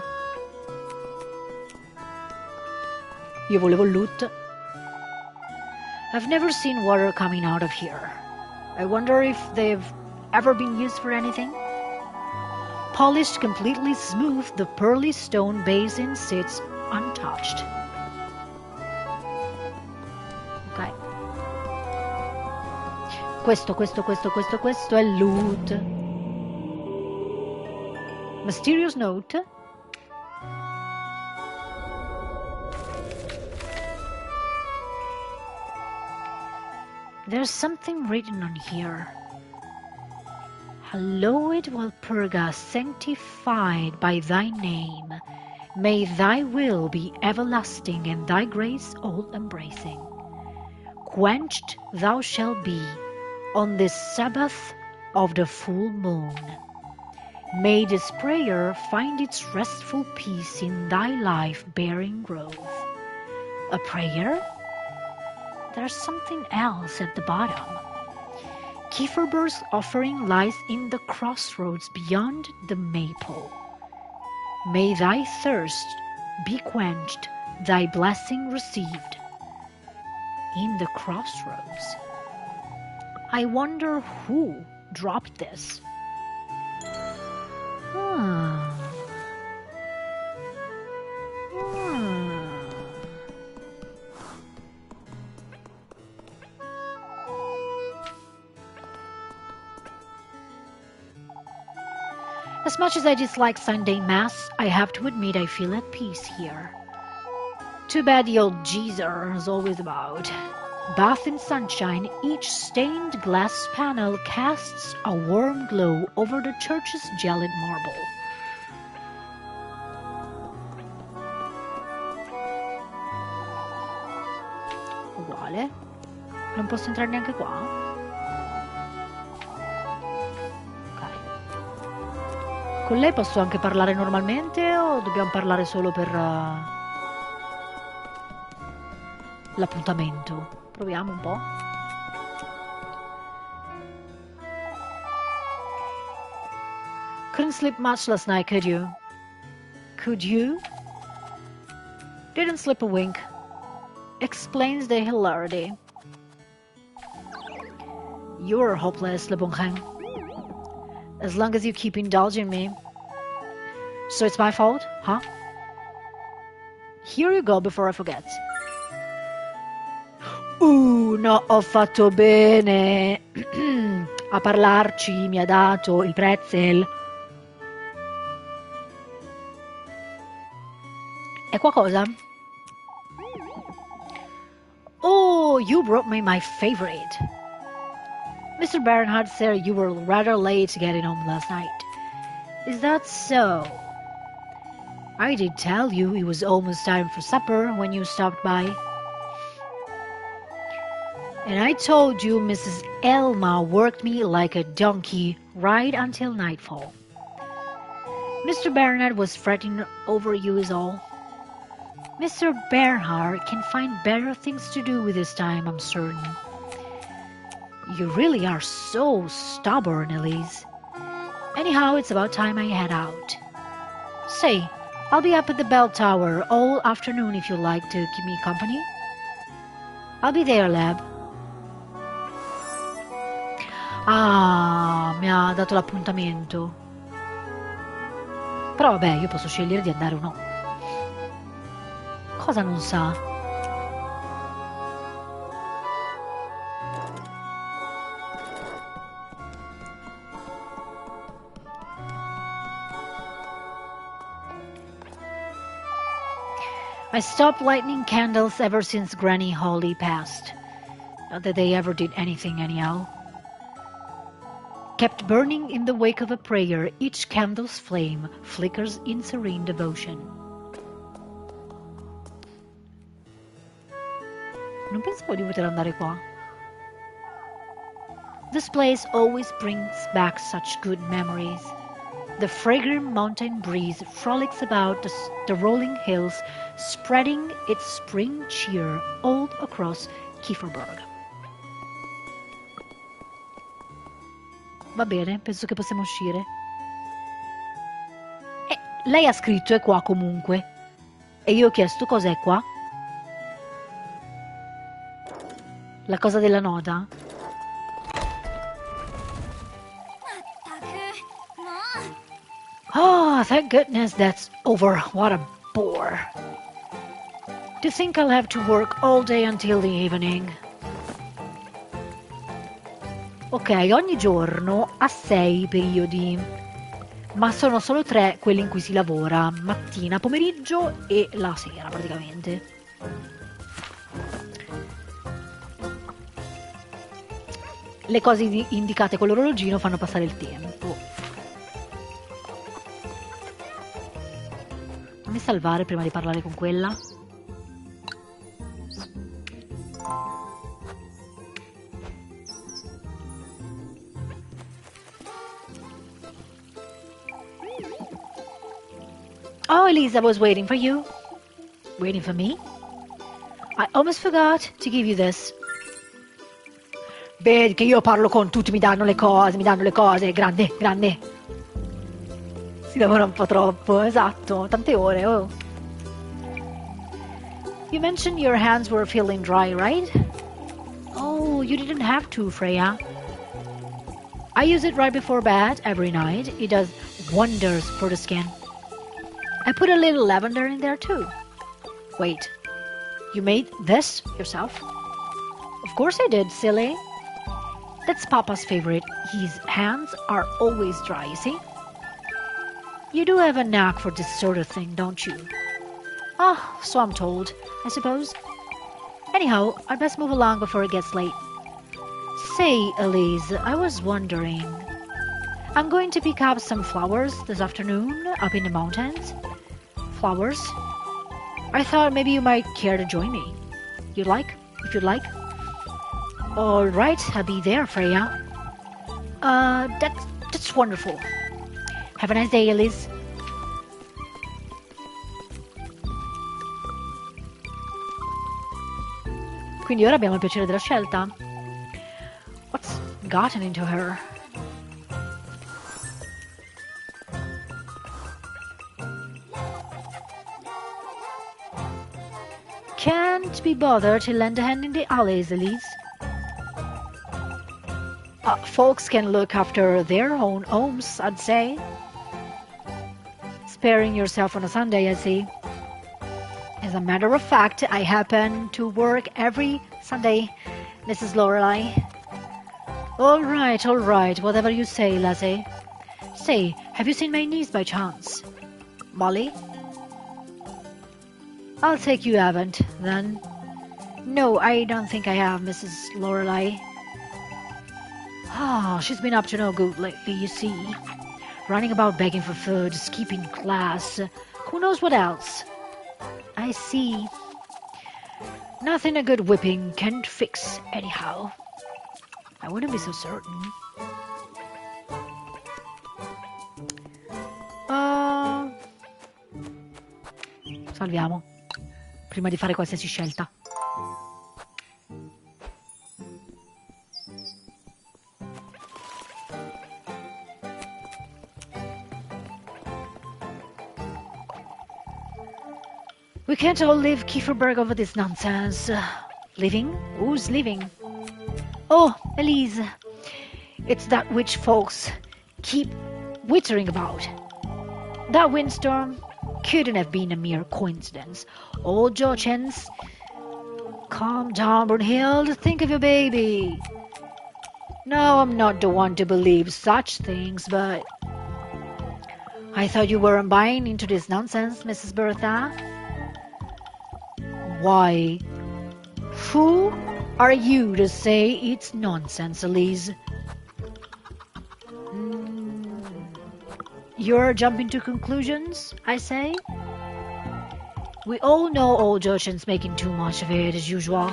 Io volevo loot. I've never seen water coming out of here. I wonder if they've ever been used for anything? Polished completely smooth, the pearly stone basin sits untouched. Ok. Questo è loot. Mysterious note. There's something written on here. Hallowed Walpurga, sanctified by thy name. May thy will be everlasting and thy grace all-embracing. Quenched thou shalt be on this Sabbath of the full moon. May this prayer find its restful peace in thy life-bearing growth. A prayer? There's something else at the bottom. Kieferberg's offering lies in the crossroads beyond the maple. May thy thirst be quenched, thy blessing received. In the crossroads. I wonder who dropped this. As much as I dislike Sunday Mass, I have to admit I feel at peace here. Too bad the old geezer is always about. Bathed in sunshine, each stained glass panel casts a warm glow over the church's gelid marble. Uguale. Non posso entrare neanche qua? Ok. Con lei posso anche parlare normalmente o dobbiamo parlare solo per l'appuntamento? Proviamo un po'. Couldn't sleep much last night, could you? Could you? Didn't sleep a wink. Explains the hilarity. You're hopeless, Le Bonchen. As long as you keep indulging me. So it's my fault, huh? Here you go before I forget. No, ho fatto bene a parlarci, mi ha dato il pretzel. È qualcosa? Oh, you brought me my favorite. Mr. Bernhard said you were rather late getting home last night. Is that so? I did tell you it was almost time for supper when you stopped by. And I told you Mrs. Elma worked me like a donkey right until nightfall. Mr. Bernhard was fretting over you is all. Mr. Bernhard can find better things to do with his time, I'm certain. You really are so stubborn, Elise. Anyhow, it's about time I head out. Say, I'll be up at the bell tower all afternoon if you'd like to keep me company. I'll be there, Lab. Ah, mi ha dato l'appuntamento. Però vabbè, io posso scegliere di andare o no. Cosa non sa? I stopped lighting candles ever since Granny Holly passed. Not that they ever did anything anyhow. Kept burning in the wake of a prayer, each candle's flame flickers in serene devotion. Non pensavo di poter andare qua. This place always brings back such good memories. The fragrant mountain breeze frolics about the rolling hills, spreading its spring cheer all across Kieferberg. Va bene, penso che possiamo uscire. Lei ha scritto è qua comunque. E io ho chiesto cos'è qua? La cosa della nota? Oh, thank goodness that's over. What a bore. To think I'll have to work all day until the evening. Ok, ogni giorno ha 6 periodi, ma sono solo 3 quelli in cui si lavora, mattina, pomeriggio e la sera praticamente. Le cose indicate con l'orologino fanno passare il tempo. Fammi salvare prima di parlare con quella. Oh, Elisa was waiting for you. Waiting for me? I almost forgot to give you this. Vedi che io parlo con tutti, mi danno le cose, grande, grande. Si lavora un po' troppo, esatto, tante ore, oh. You mentioned your hands were feeling dry, right? Oh, you didn't have to, Freya. I use it right before bed every night. It does wonders for the skin. I put a little lavender in there too. Wait, you made this yourself? Of course I did, silly. That's Papa's favorite. His hands are always dry, you see? You do have a knack for this sort of thing, don't you? Ah, so I'm told, I suppose. Anyhow, I'd best move along before it gets late. Say, Elise, I was wondering. I'm going to pick up some flowers this afternoon up in the mountains. Flowers? I thought maybe you might care to join me. You'd like? If you'd like. All right, I'll be there, Freya. That's wonderful. Have a nice day, Elise. Quindi ora abbiamo il piacere della scelta. What's gotten into her? Can't be bothered to lend a hand in the alleys, Elise. Folks can look after their own homes, I'd say. Sparing yourself on a Sunday, I see. As a matter of fact, I happen to work every Sunday, Mrs. Lorelei. All right, whatever you say, lassie. Say, have you seen my niece by chance? Molly? I'll take you haven't, then. No, I don't think I have, Mrs. Lorelei. She's been up to no good lately, you see. Running about begging for food, skipping class, who knows what else. I see. Nothing a good whipping can't fix, anyhow. I wouldn't be so certain. Salviamo, prima di fare qualsiasi scelta. We can't all leave Kieferberg over this nonsense. Leaving? Who's leaving? Oh, Elise. It's that which folks keep wittering about. That windstorm couldn't have been a mere coincidence. Old Giochiamo. Calm down, Brunhilde. Think of your baby. No, I'm not the one to believe such things, but... I thought you weren't buying into this nonsense, Mrs. Bertha. Why, who are you to say it's nonsense, Elise? You're jumping to conclusions, I say? We all know old Joshin's making too much of it, as usual.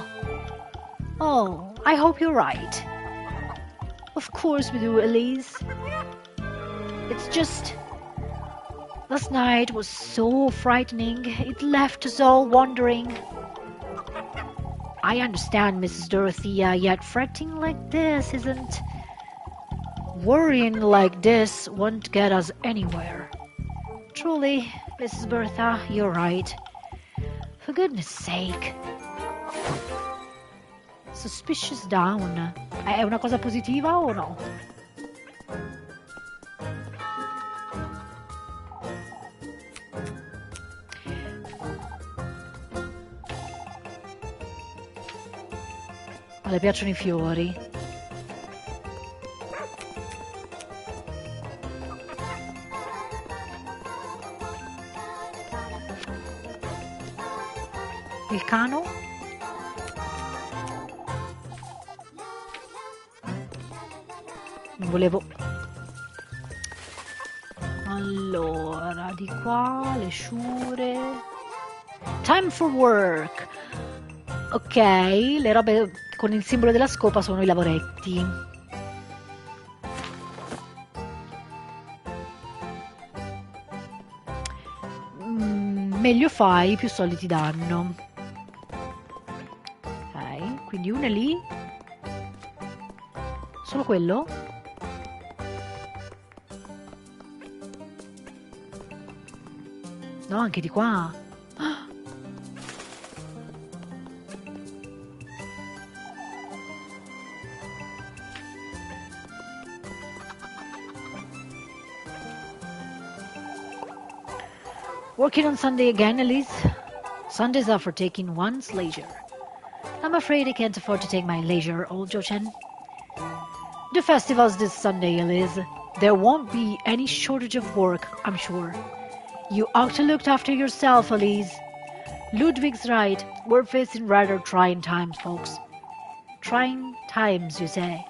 Oh, I hope you're right. Of course we do, Elise. It's just... last night was so frightening. It left us all wondering. I understand, Mrs. Dorothea, yet fretting like this isn't... worrying like this won't get us anywhere. Truly, Mrs. Bertha, you're right. For goodness sake. Suspicious down. È una cosa positiva o no? Le piacciono i fiori. Il cano? Non volevo... Allora, di qua, le sciure... Time for work! Ok, le robe con il simbolo della scopa sono i lavoretti. Meglio fai, più soldi ti danno. Ok, quindi una lì. Solo quello? No, anche di qua. Working on Sunday again, Elise? Sundays are for taking one's leisure. I'm afraid I can't afford to take my leisure, old Jochen. The festival's this Sunday, Elise. There won't be any shortage of work, I'm sure. You ought to look after yourself, Elise. Ludwig's right. We're facing rather trying times, folks. Trying times, you say?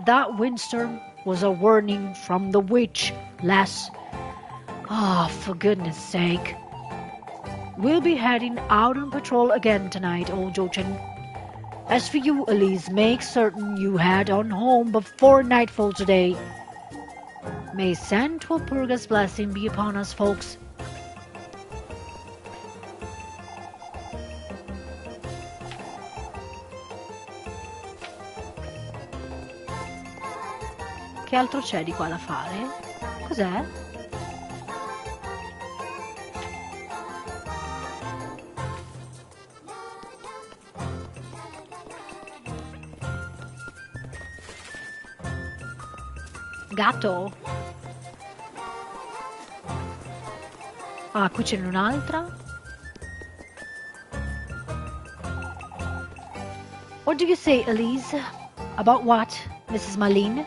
That windstorm was a warning from the witch, lass. Ah, for goodness sake. We'll be heading out on patrol again tonight, old Jochen. As for you, Elise, make certain you head on home before nightfall today. May Saint Walpurga's blessing be upon us, folks. Che altro c'è di qua da fare? Cos'è? Gatto? Ah, qui c'è un'altra. What do you say, Elise? About what, Mrs. Malin?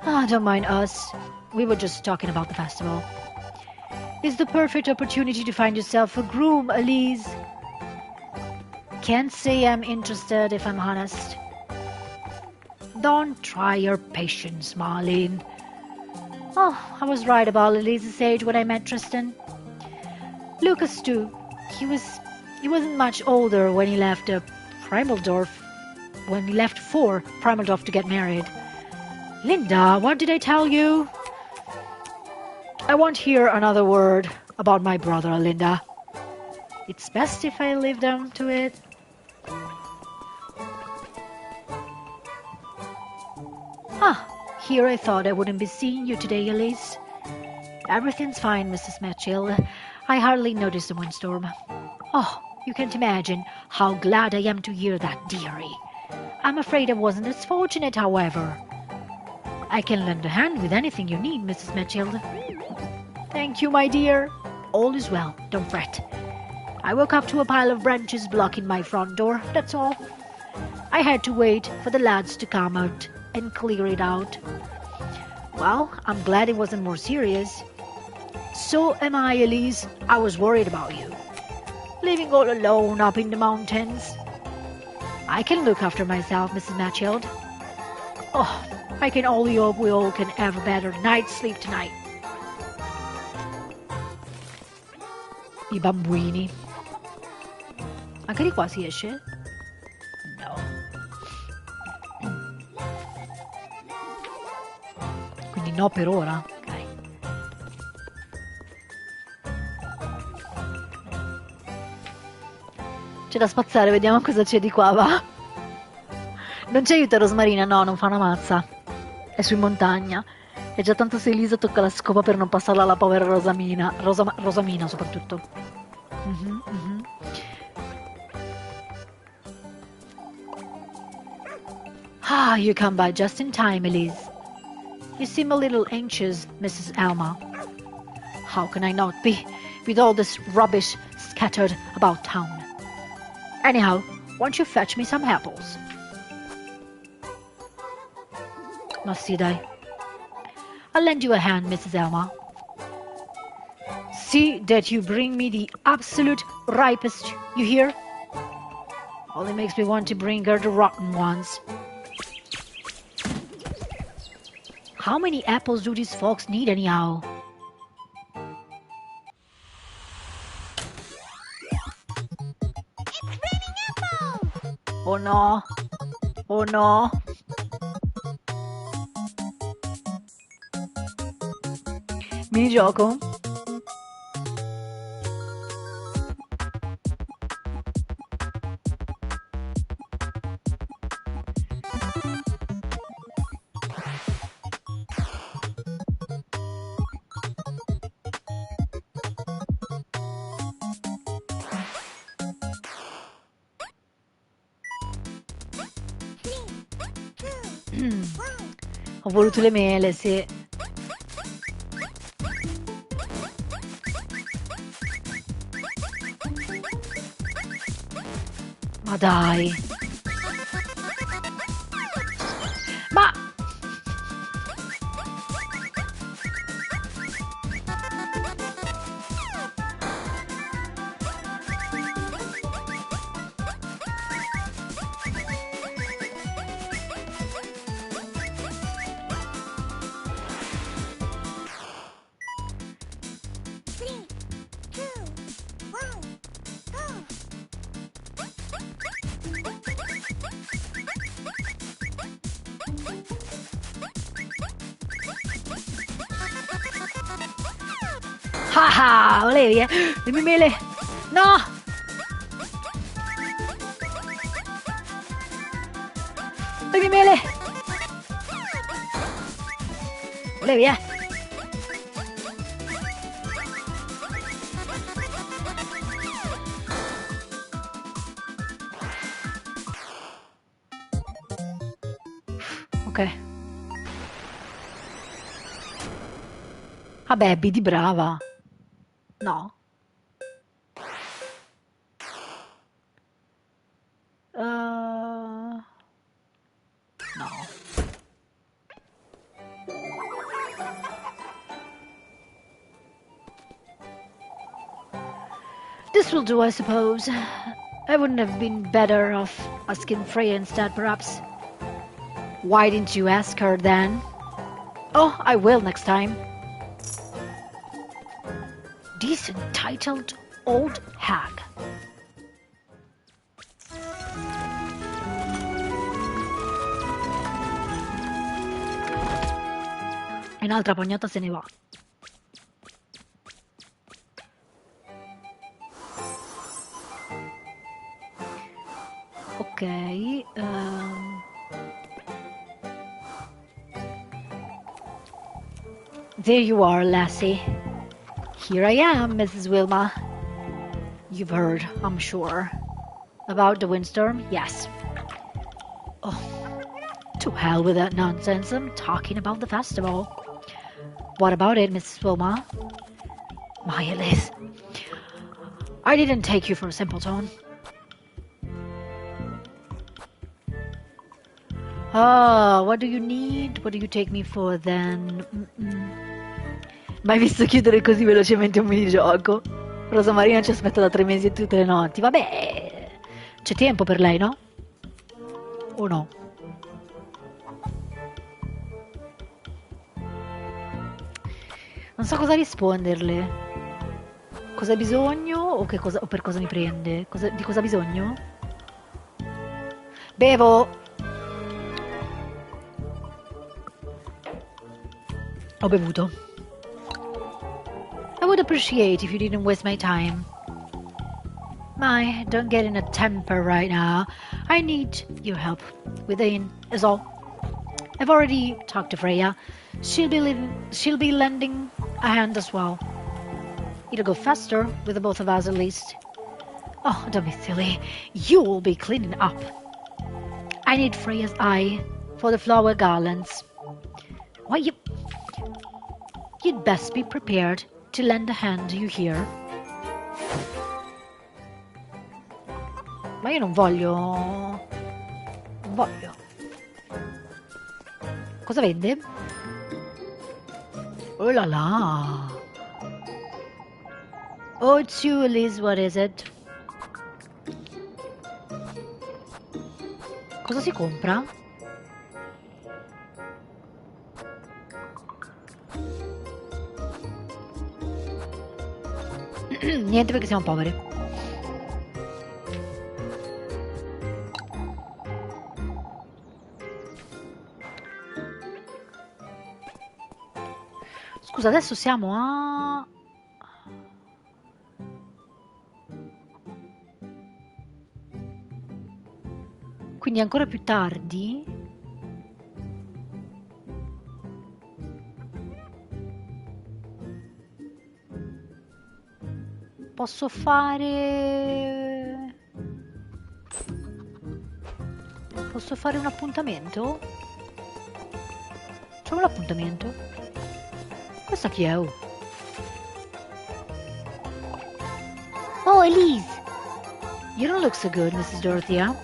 Ah, don't mind us. We were just talking about the festival. It's the perfect opportunity to find yourself a groom, Elise. Can't say I'm interested, if I'm honest. Don't try your patience, Marlene. Oh, I was right about Elise's age when I met Tristan. Lucas, too. He wasn't much older when he left for Primaldorf to get married. Linda, what did I tell you? I won't hear another word about my brother, Linda. It's best if I leave them to it. Here I thought I wouldn't be seeing you today, Elise. Everything's fine, Mrs. Mitchell. I hardly noticed the windstorm. Oh, you can't imagine how glad I am to hear that, dearie. I'm afraid I wasn't as fortunate, however. I can lend a hand with anything you need, Mrs. Mitchell. Thank you, my dear. All is well, don't fret. I woke up to a pile of branches blocking my front door, that's all. I had to wait for the lads to come out and clear it out. Well, I'm glad it wasn't more serious. So am I, Elise. I was worried about you. Living all alone up in the mountains. I can look after myself, Mrs. Matchild. Oh, I can only hope we all can have a better night's sleep tonight. I bambini. Anche di qua si esce? No. Quindi no per ora. Ok. C'è da spazzare, vediamo cosa c'è di qua, va. Non ci aiuta Rosmarina, no, non fa una mazza. È su in montagna. E già tanto se Elisa tocca la scopa per non passarla alla povera Rosamina. Rosamina soprattutto. Ah, you come by just in time, Elise. You seem a little anxious, Mrs. Alma. How can I not be, with all this rubbish scattered about town? Anyhow, won't you fetch me some apples? Ma sì, dai. I'll lend you a hand, Mrs. Alma. See that you bring me the absolute ripest, you hear? Only makes me want to bring her the rotten ones. How many apples do these folks need anyhow? It's raining apples! Oh no. Oh no. Minigioco? Ho voluto le mele, sì. Ma dai. Ma... Ah, volevi, eh? Le mie mele! No! Le mie mele! Volevi, eh? Ok. Vabbè, Bidi brava. No. No. This will do, I suppose. I wouldn't have been better off asking Freya instead, perhaps. Why didn't you ask her then? Oh, I will next time. This entitled old hag. E un'altra pognata se ne va. Ok. There you are, lassie. Here I am, Mrs. Wilma. You've heard, I'm sure. About the windstorm? Yes. Oh, to hell with that nonsense. I'm talking about the festival. What about it, Mrs. Wilma? My Elise. I didn't take you for a simpleton. Ah, what do you need? What do you take me for then? Mai visto chiudere così velocemente un minigioco? Rosa Marina ci aspetta da 3 mesi e tutte le notti. Vabbè, c'è tempo per lei, no? O no? Non so cosa risponderle. Cosa ha bisogno o per cosa mi prende? Di cosa ha bisogno? Bevo! Ho bevuto. I would appreciate if you didn't waste my time. My, don't get in a temper right now. I need your help with the inn, is all. I've already talked to Freya. She'll be lending a hand as well. It'll go faster with the both of us at least. Oh, don't be silly. You'll be cleaning up. I need Freya's eye for the flower garlands. Why, you'd best be prepared to lend a hand, you hear? Ma io non voglio. Non voglio. Cosa vende? Oh la la. Oh, it's you, Elise, what is it? Cosa si compra? Niente perché siamo poveri. Scusa, adesso siamo a... Quindi ancora più tardi. Posso fare... Posso fare un appuntamento? Facciamo l'appuntamento. Questa chi è? Oh, Elise! You don't look so good, Mrs. Dorothea.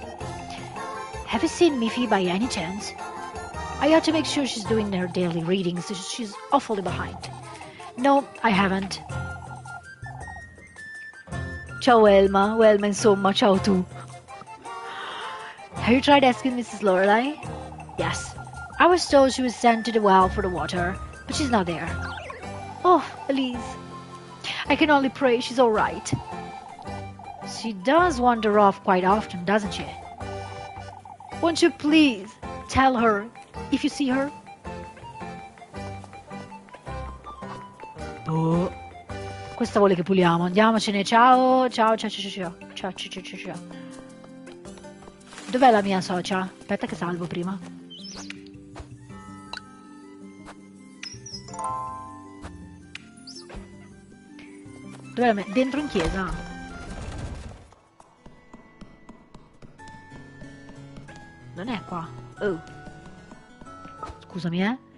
Have you seen Miffy by any chance? I ought to make sure she's doing her daily readings. She's awfully behind. No, I haven't. Ciao Elma. O Elma, insomma, ciao tu. Have you tried asking Mrs. Lorelai? Yes. I was told she was sent to the well for the water, but she's not there. Oh, Elise. I can only pray she's all right. She does wander off quite often, doesn't she? Won't you please tell her if you see her? Questa vuole che puliamo. Andiamocene. Ciao. Ciao, ciao, ciao, ciao. Ciao, ciao, ciao, ciao, ciao. Dov'è la mia socia? Aspetta che salvo prima. Dov'è la mia? Dentro in chiesa. Non è qua. Oh. Scusami,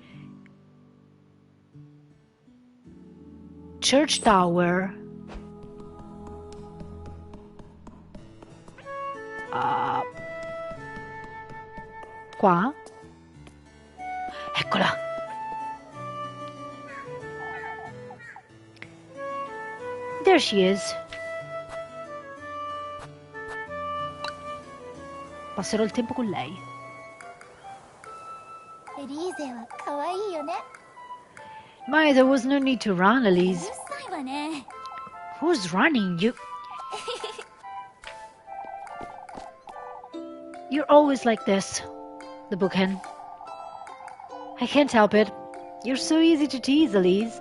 Church Tower. Qua? Eccola. There she is. Passerò il tempo con lei. エリーゼは可愛いよね。 My, there was no need to run, うる Elise. さいわね。 Who's running? You're always like this, the bookhen. I can't help it. You're so easy to tease, Elise.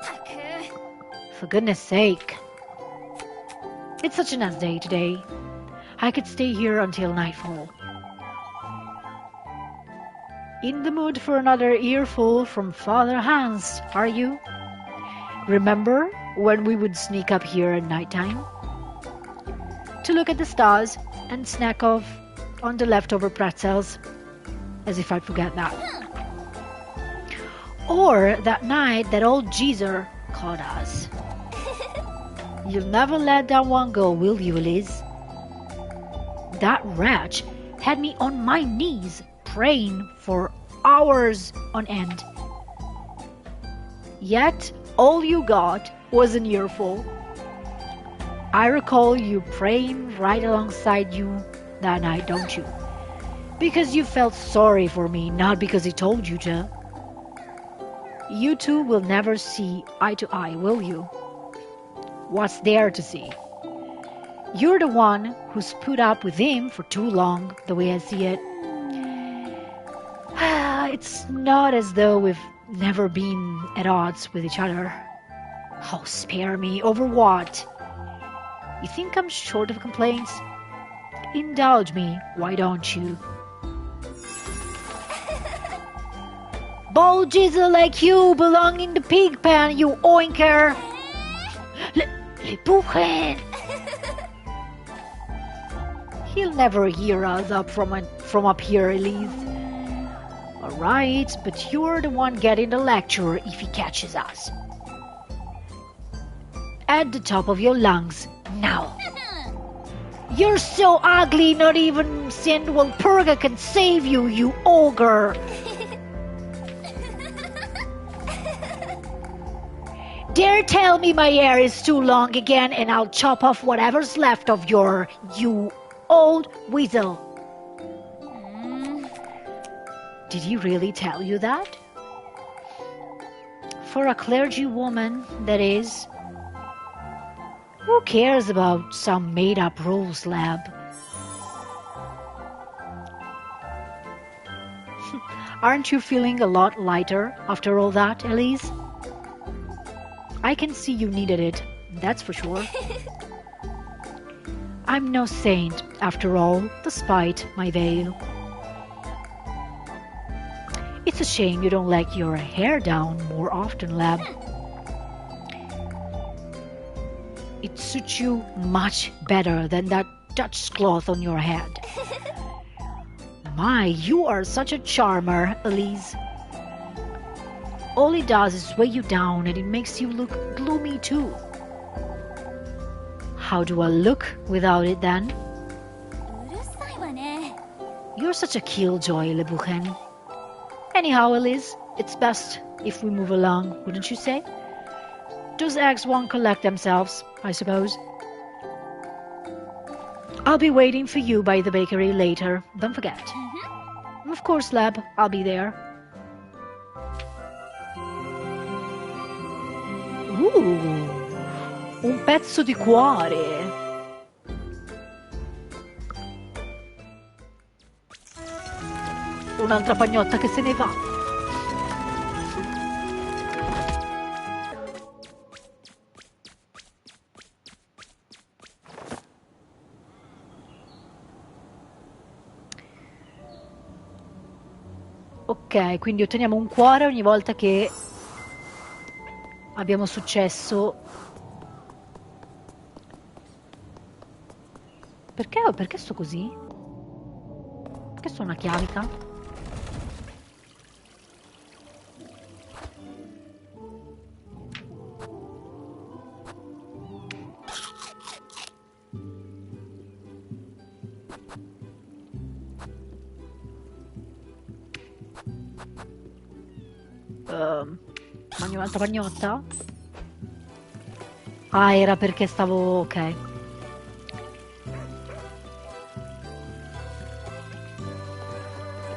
たく。 For goodness sake. It's such a nice day today. I could stay here until nightfall. In the mood for another earful from Father Hans, are you? Remember when we would sneak up here at nighttime? To look at the stars and snack off on the leftover pretzels. As if I'd forget that. Or that night that old Geezer caught us. You'll never let that one go, will you, Elise? That wretch had me on my knees praying for hours on end. Yet all you got was an earful. I recall you praying right alongside you that night, don't you? Because you felt sorry for me, not because he told you to. You two will never see eye to eye, will you? What's there to see? You're the one who's put up with him for too long, the way I see it. It's not as though we've never been at odds with each other. Oh, spare me. Over what? You think I'm short of complaints? Indulge me, why don't you? Bald jizzle like you belong in the pig pen, you oinker! Le Buchen! He'll never hear us up from up here, Elise. Alright, but you're the one getting the lecture if he catches us. At the top of your lungs, now. You're so ugly, not even Saint Walpurga can save you, you ogre! Dare tell me my hair is too long again and I'll chop off whatever's left of you old weasel. Did he really tell you that? For a clergywoman, that is. Who cares about some made-up rules, lab? Aren't you feeling a lot lighter after all that, Elise? I can see you needed it, that's for sure. I'm no saint, after all, despite my veil. It's a shame you don't let your hair down more often, lab. It suits you much better than that Dutch cloth on your head. My, you are such a charmer, Elise. All it does is weigh you down and it makes you look gloomy too. How do I look without it then? うるさいわね。 You're such a killjoy, Le Buchen. Anyhow, Elise, it's best if we move along, wouldn't you say? Those eggs won't collect themselves, I suppose. I'll be waiting for you by the bakery later, don't forget. Of course, Lab, I'll be there. Un pezzo di cuore. Un'altra pagnotta che se ne va. Ok, quindi otteniamo un cuore ogni volta che abbiamo successo. Perché sto così? Perché sono una chiavica? Mangio un'altra pagnotta? Ah, era perché stavo... ok.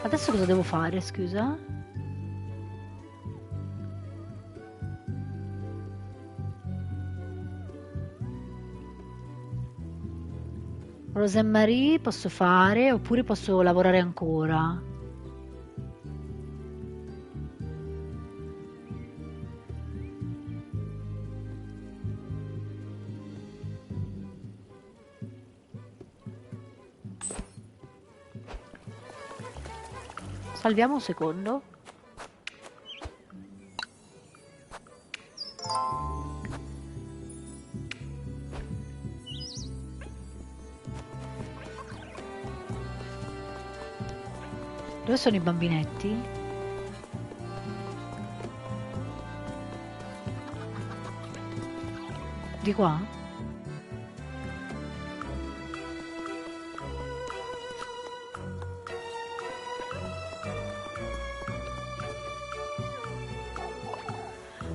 Adesso cosa devo fare, scusa? Rosemarie posso fare, oppure posso lavorare ancora. Salviamo un secondo. Dove sono i bambinetti? Di qua?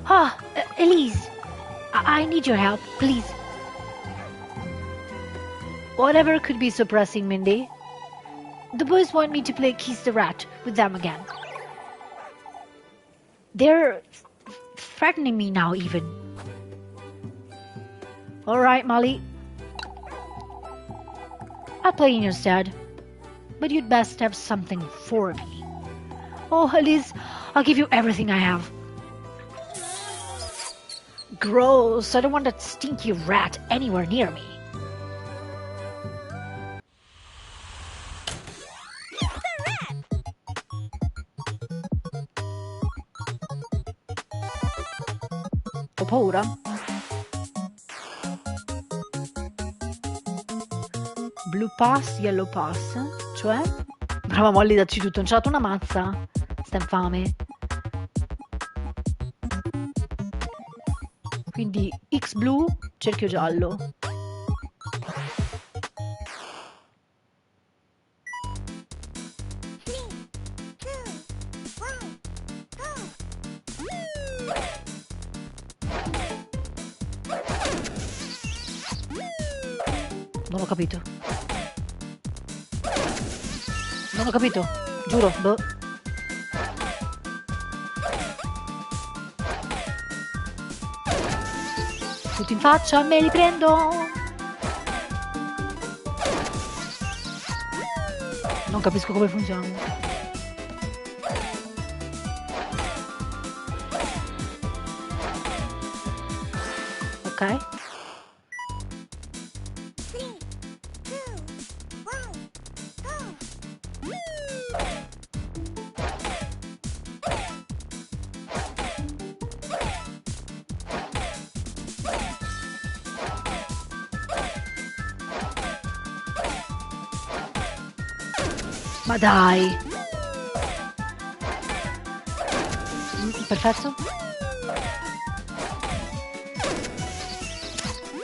Ah, Elise! I need your help, please. Whatever could be so pressing, Mindy. The boys want me to play Kiss the Rat with them again. They're threatening me now, even. All right, Molly. I'll play in your stead. But you'd best have something for me. Oh, Elise, I'll give you everything I have. Gross. I don't want that stinky rat anywhere near me. Ho paura. Blue pass, yellow pass. Cioè? Brava Molly, dacci tutto. Non c'è dato una mazza? Sta infame. Quindi X blu, cerchio giallo. Non ho capito. Non ho capito. Giuro. Boh. Tutti in faccia, me li prendo. Non capisco come funziona. Ok. Ma dai! Perfetto.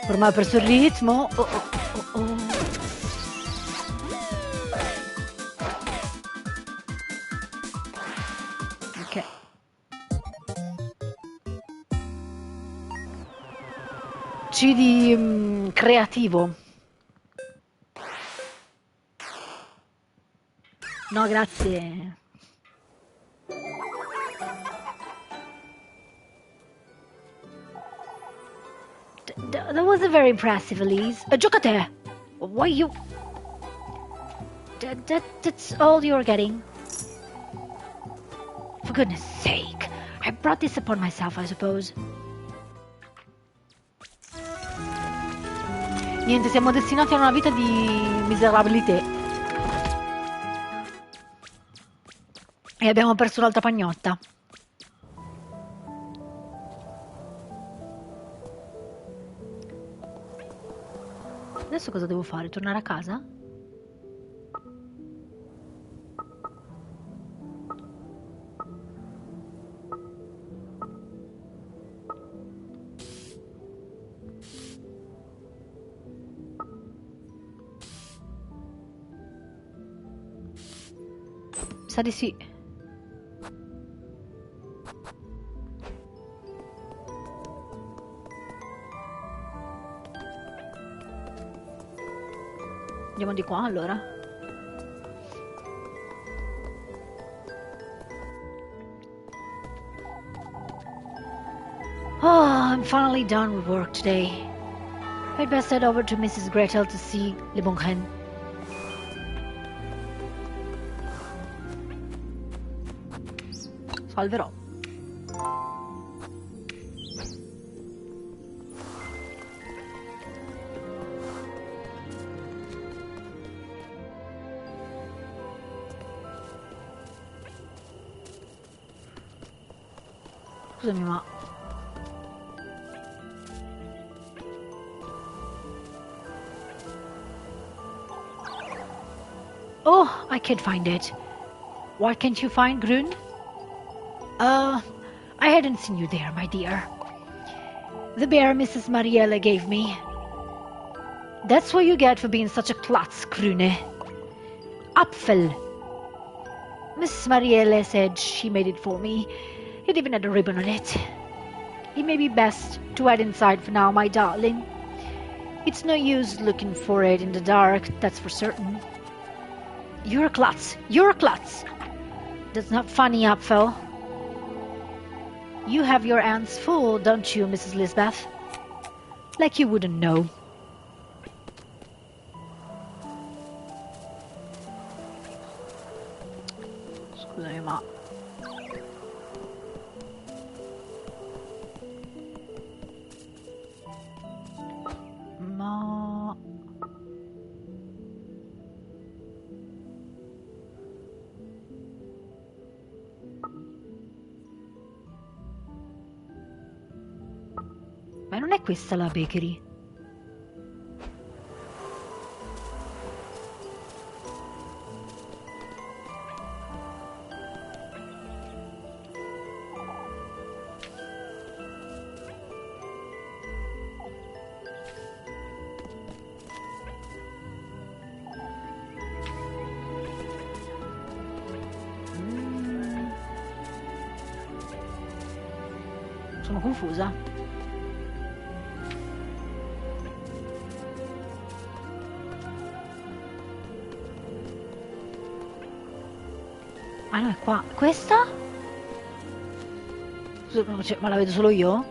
Ormai ho perso il ritmo. Oh, oh, oh, oh. Ok. C di creativo. No, grazie. That was very impressive, Elise. Gioca a te. Why you... That's all you're getting. For goodness sake. I brought this upon myself, I suppose. Niente, siamo destinati a una vita di miserabilità. E abbiamo perso un'altra pagnotta. Adesso cosa devo fare? Tornare a casa? Sa di sì. Andiamo di qua allora. Oh, I'm finally done with work today. I'd best head over to Mrs. Gretel to see Le Bon Hen. Salverò. Scusami, ma... Oh, I can't find it. Why can't you find Grun? I hadn't seen you there, my dear. The bear Mrs. Marielle gave me. That's what you get for being such a klutz, Grune. Apfel. Mrs. Marielle said she made it for me. It even had a ribbon on it. It may be best to head inside for now, my darling. It's no use looking for it in the dark, that's for certain. You're a klutz. You're a klutz. That's not funny, Apfel. You have your hands full, don't you, Mrs. Lisbeth? Like you wouldn't know. Scusami, ma... Ma non è questa la bakery? Sono confusa. Ah no, è qua. Questa? Cioè, ma la vedo solo io?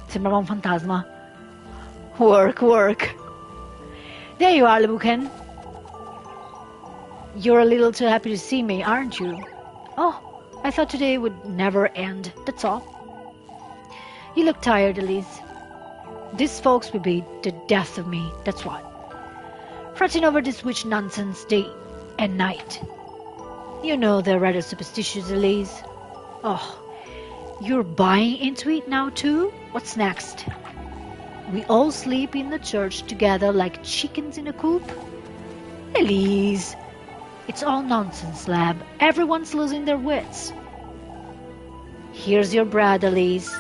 Sembrava un fantasma. Work, work. There you are, Lebuchen. You're a little too happy to see me, aren't you? Oh, I thought today would never end, that's all. You look tired, Elise. These folks will be the death of me, that's what. Fretting over this witch nonsense day and night. You know they're rather superstitious, Elise. Oh, you're buying into it now too? What's next? We all sleep in the church together like chickens in a coop? Elise, it's all nonsense, Lab. Everyone's losing their wits. Here's your bread, Elise.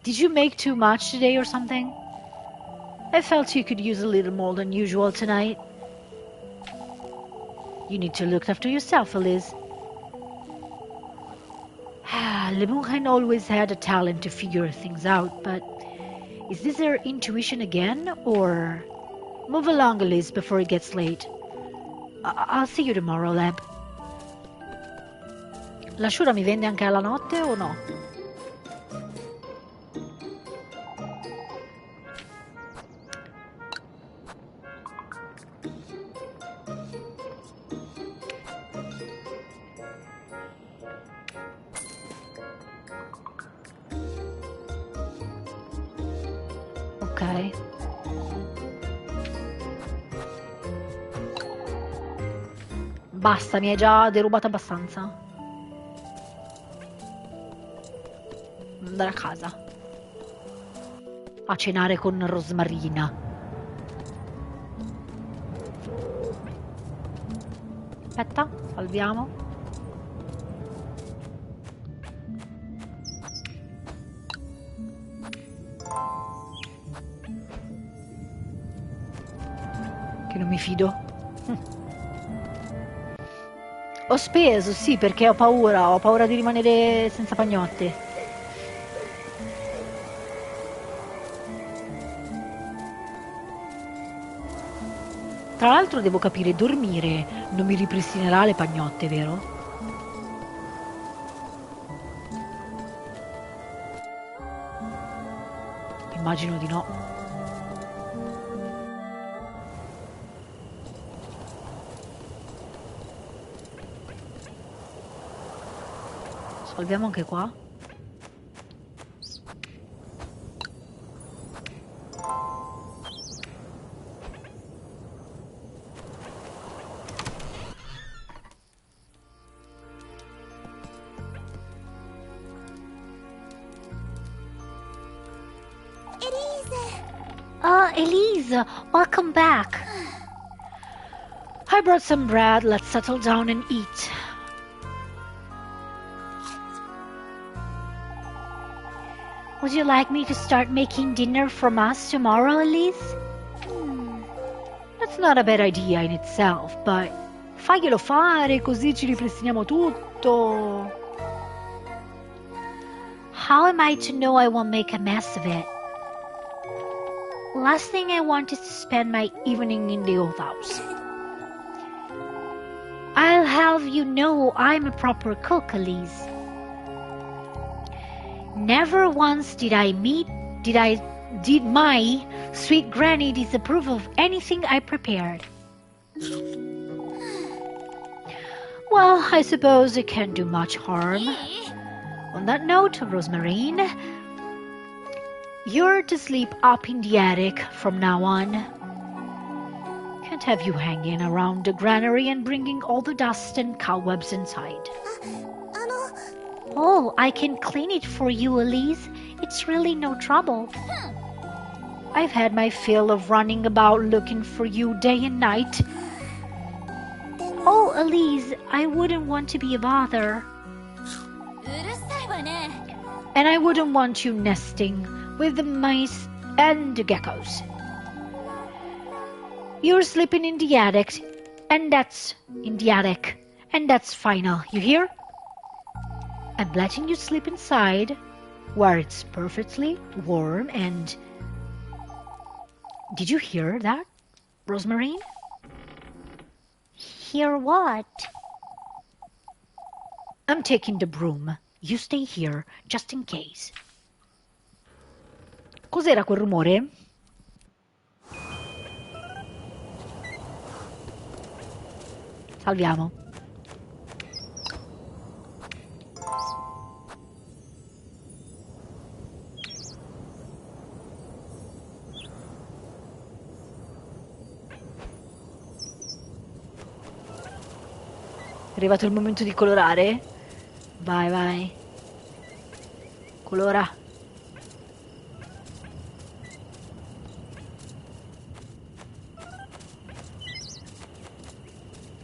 Did you make too much today or something? I felt you could use a little more than usual tonight. You need to look after yourself, Elise. Lemuchen always had a talent to figure things out, but is this her intuition again, or... Move along, Elise, before it gets late. I'll see you tomorrow, Lab. La Shura mi vende anche alla notte o no? Ok. Basta, mi hai già derubato abbastanza. Andare a casa. A cenare con Rosmarina. Aspetta, salviamo. Che non mi fido. Ho speso, sì, perché ho paura di rimanere senza pagnotte. Tra l'altro devo capire, dormire non mi ripristinerà le pagnotte, vero? Immagino di no. Salviamo anche qua. Elise, welcome back. I brought some bread. Let's settle down and eat. Would you like me to start making dinner from us tomorrow, Elise? That's not a bad idea in itself, but faglielo fare così ci ripristiniamo tutto. How am I to know I won't make a mess of it? Last thing I want is to spend my evening in the old house. I'll have you know I'm a proper cook, Elise. Never once did my sweet granny disapprove of anything I prepared. Well, I suppose it can't do much harm. On that note, Rosemarine, you're to sleep up in the attic from now on. Can't have you hanging around the granary and bringing all the dust and cobwebs inside. Oh, I can clean it for you, Elise. It's really no trouble. I've had my fill of running about looking for you day and night. Oh, Elise, I wouldn't want to be a bother. And I wouldn't want you nesting with the mice and the geckos. You're sleeping in the attic, and that's final, you hear? I'm letting you sleep inside, where it's perfectly warm and... Did you hear that, Rosemarine? Hear what? I'm taking the broom. You stay here, just in case. Cos'era quel rumore? Salviamo. È arrivato il momento di colorare? Vai, vai. Colora.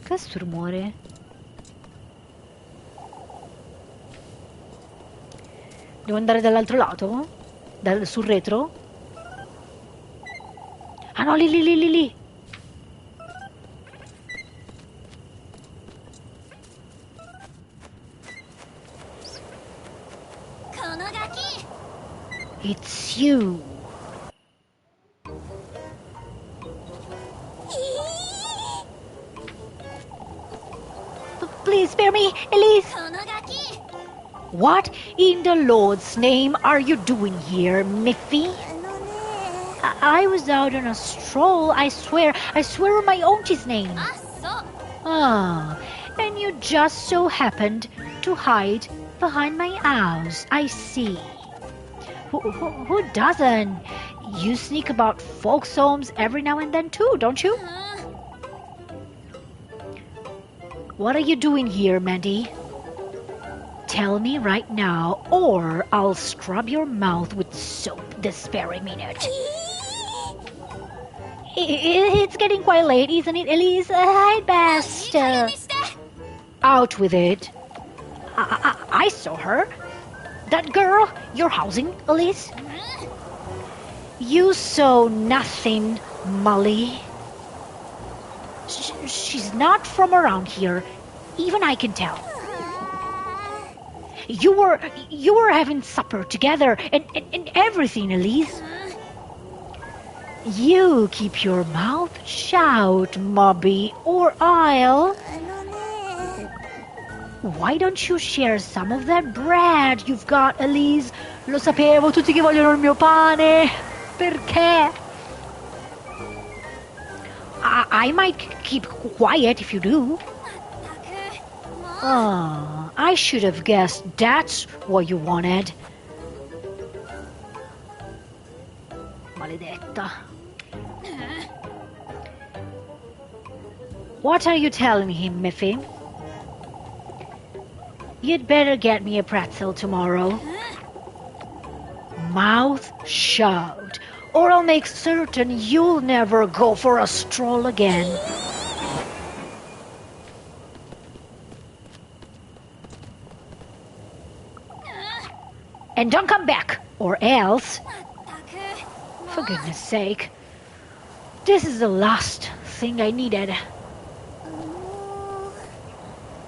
Che è sto rumore? Devo andare dall'altro lato? Sul retro? Ah no, lì. It's you. Please spare me, Elise. What in the Lord's name are you doing here, Miffy? I was out on a stroll, I swear on my auntie's name. Ah, and you just so happened to hide behind my house, I see. Who doesn't? You sneak about folks' homes every now and then too, don't you? What are you doing here, Mandy? Tell me right now, or I'll scrub your mouth with soap this very minute. It's getting quite late, isn't it, Elise? I'd best... out with it. I saw her. That girl you're housing, Elise? You saw nothing, Molly. She's not from around here. Even I can tell. You were having supper together and everything, Elise. You keep your mouth shut, Mobby, or I'll... Why don't you share some of that bread you've got, Elise? Lo sapevo, tutti che vogliono il mio pane. Perché? I might keep quiet if you do. Oh, I should have guessed that's what you wanted. Maledetta. What are you telling him, Miffy? You'd better get me a pretzel tomorrow. Mouth shut, or I'll make certain you'll never go for a stroll again. And don't come back, or else... For goodness sake. This is the last thing I needed.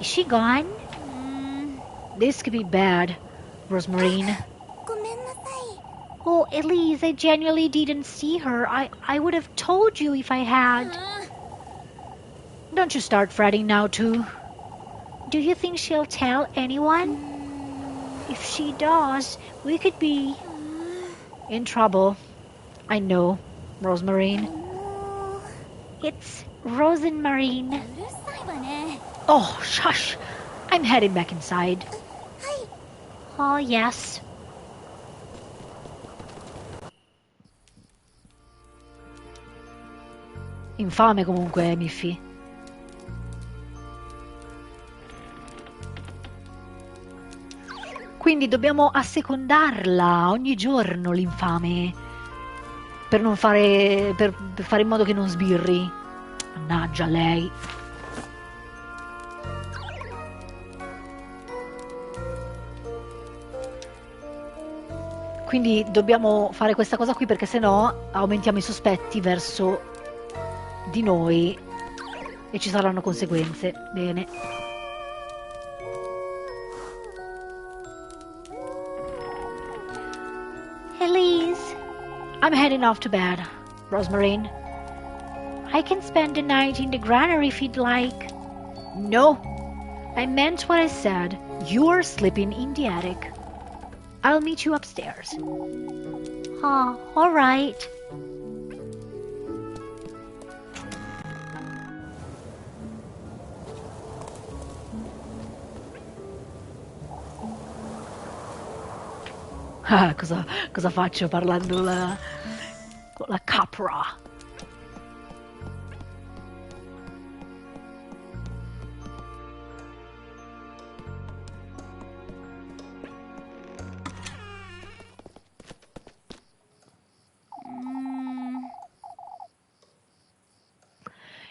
Is she gone? This could be bad, Rosemarine. Oh, Elise, I genuinely didn't see her. I would have told you if I had. Don't you start fretting now, too. Do you think she'll tell anyone? If she does, we could be in trouble. I know, Rosemarine. It's Rosemarine. Oh, shush. I'm heading back inside. Oh, yes. Infame comunque, Miffy. Quindi dobbiamo assecondarla ogni giorno, l'infame, per non fare per fare in modo che non sbirri. Mannaggia lei. Quindi dobbiamo fare questa cosa qui perché sennò aumentiamo i sospetti verso di noi e ci saranno conseguenze. Bene. Elise, I'm heading off to bed, Rosemarine. I can spend the night in the granary if you'd like. No, I meant what I said. You're sleeping in the attic. I'll meet you upstairs. Oh, all right. Ah, cosa faccio parlando con la capra?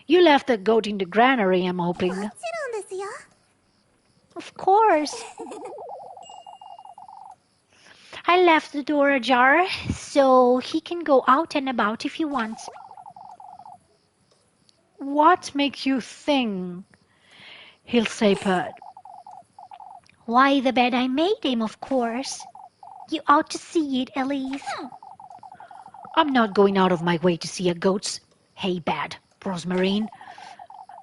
You left the goat in the granary, I'm hoping. Of course. I left the door ajar, so he can go out and about if he wants. What makes you think he'll stay put? Why, the bed I made him, of course. You ought to see it, Elise. I'm not going out of my way to see a goat's hay bed, Rosemarine.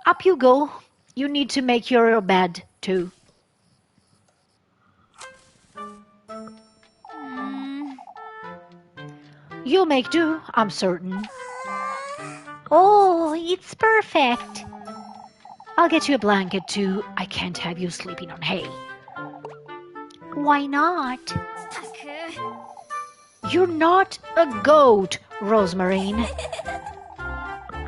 Up you go. You need to make your bed, too. You'll make do, I'm certain. Oh, it's perfect. I'll get you a blanket, too. I can't have you sleeping on hay. Why not? You're not a goat, Rosemarine.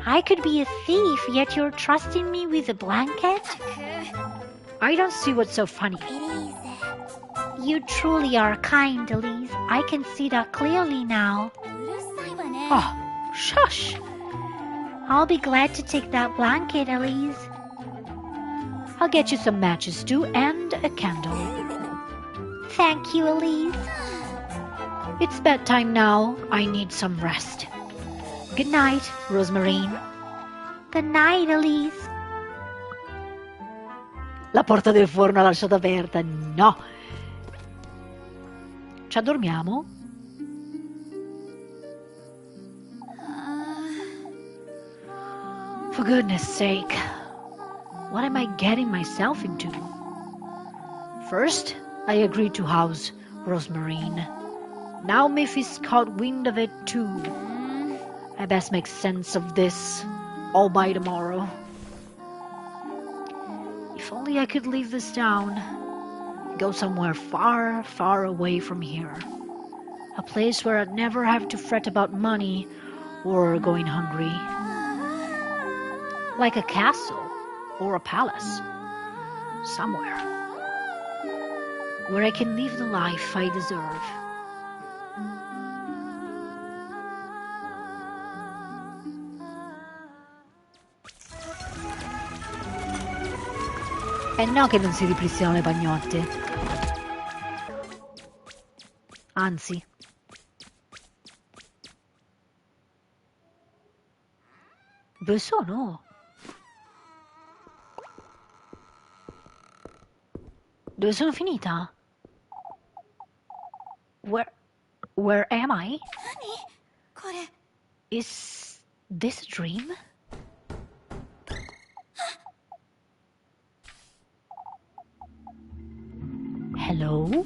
I could be a thief, yet you're trusting me with a blanket? I don't see what's so funny. You truly are kind, Elise. I can see that clearly now. Oh, shush. I'll be glad to take that blanket, Elise. I'll get you some matches too, and a candle. Thank you, Elise. It's bedtime now. I need some rest. Good night, Rosemarine. Good night, Elise. La porta del forno lasciata aperta. No. Ci addormiamo? For goodness sake. What am I getting myself into? First, I agreed to house Rosemarine. Now Miffy's caught wind of it too. I best make sense of this all by tomorrow. If only I could leave this town. Go somewhere far, far away from here. A place where I'd never have to fret about money or going hungry. Like a castle or a palace. Somewhere. Where I can live the life I deserve. E no che non si ripristinano le pagnotte. Anzi. Dove sono? Dove sono finita? Where am I? Is this a dream? Hello?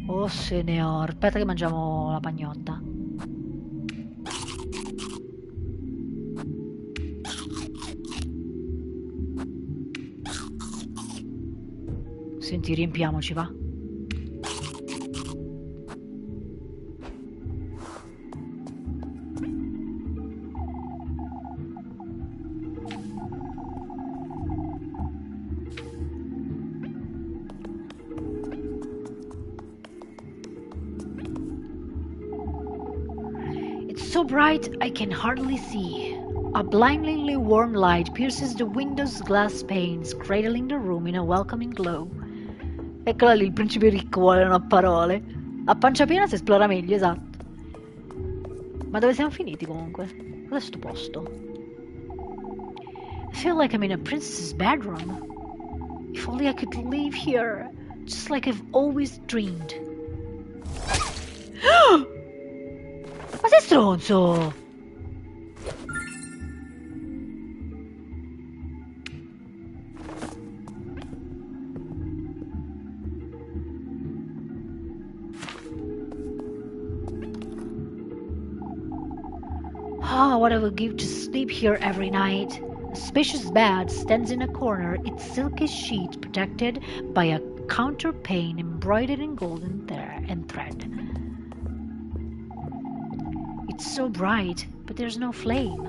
Oh signor, aspetta che mangiamo la pagnotta. Senti, riempiamoci, va? So bright I can hardly see. A blindingly warm light pierces the window's glass panes, cradling the room in a welcoming glow. Eccola lì, il principe ricco vuole non a parole. A pancia piena si esplora meglio, esatto. Ma dove siamo finiti comunque? Cos'è sto posto? I feel like I'm in a princess's bedroom. If only I could live here, just like I've always dreamed. Ma sei stronzo! Ah, what I would give to sleep here every night. A spacious bed stands in a corner, its silky sheet protected by a counterpane embroidered in golden thread. It's so bright, but there's no flame.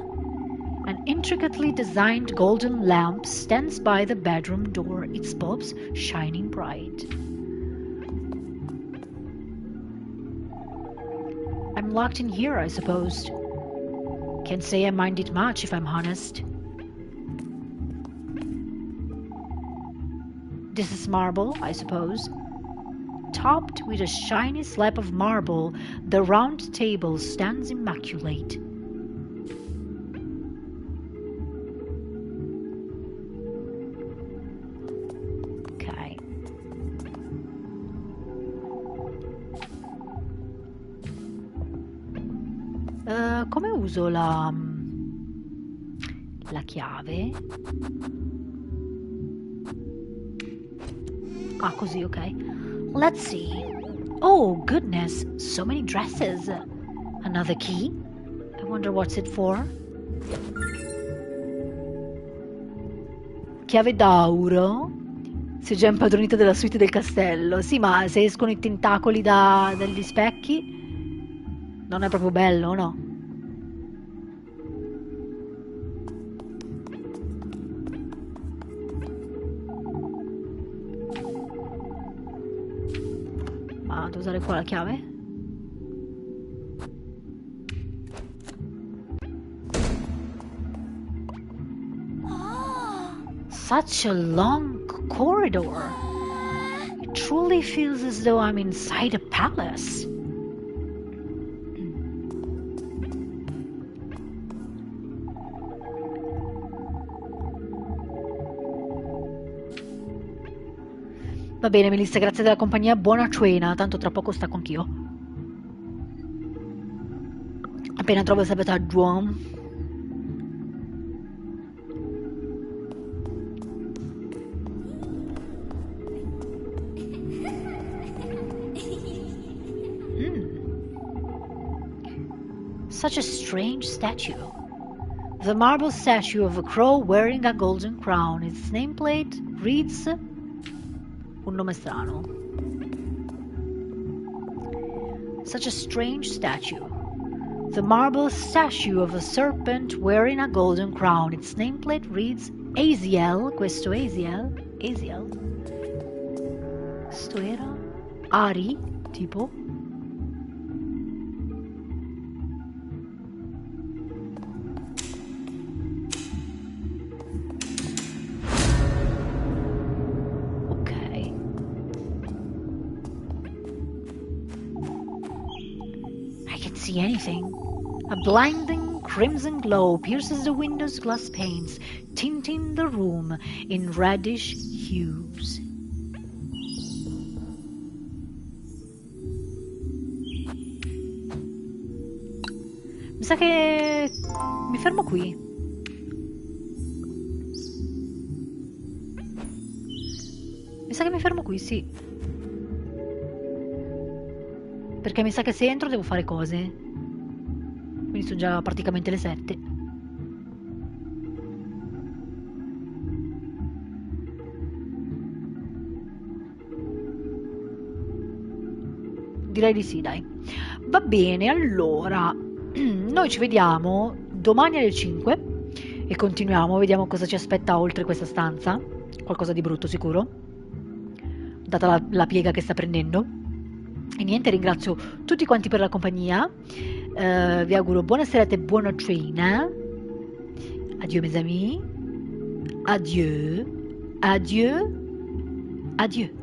An intricately designed golden lamp stands by the bedroom door, its bulbs shining bright. I'm locked in here, I suppose. Can't say I mind it much, if I'm honest. This is marble, I suppose. Topped with a shiny slab of marble, the round table stands immaculate. Ok. Come uso la chiave? Ah, così, ok. Let's see. Oh, goodness, so many dresses. Another key? I wonder what's it for. Chiave d'auro. Si è già impadronita della suite del castello. Sì, ma se escono i tentacoli dagli specchi, non è proprio bello, no? Ma devo usare qua la chiave? Such a long corridor. It truly feels as though I'm inside a palace. Va bene, Melissa, grazie della compagnia, buona cena, tanto tra poco stacco anch'io. Appena trovo il salvataggio. Such a strange statue. The marble statue of a crow wearing a golden crown. Its nameplate reads un nome strano. Such a strange statue. The marble statue of a serpent wearing a golden crown. Its nameplate reads Aziel. Questo Aziel? Aziel? Questo era? Ari? Tipo? See anything. A blinding crimson glow pierces the window's glass panes, tinting the room in reddish hues. Mi sa che mi fermo qui. Mi sa che mi fermo qui, sì. Perché mi sa che se entro devo fare cose. Quindi sono già praticamente le 7. Direi di sì, dai. Va bene, allora. Noi ci vediamo domani alle 5 e continuiamo, vediamo cosa ci aspetta oltre questa stanza. Qualcosa di brutto sicuro, data la piega che sta prendendo. E niente, ringrazio tutti quanti per la compagnia, vi auguro buona serata e buona cena. Adieu mes amis, adieu, adieu, adieu.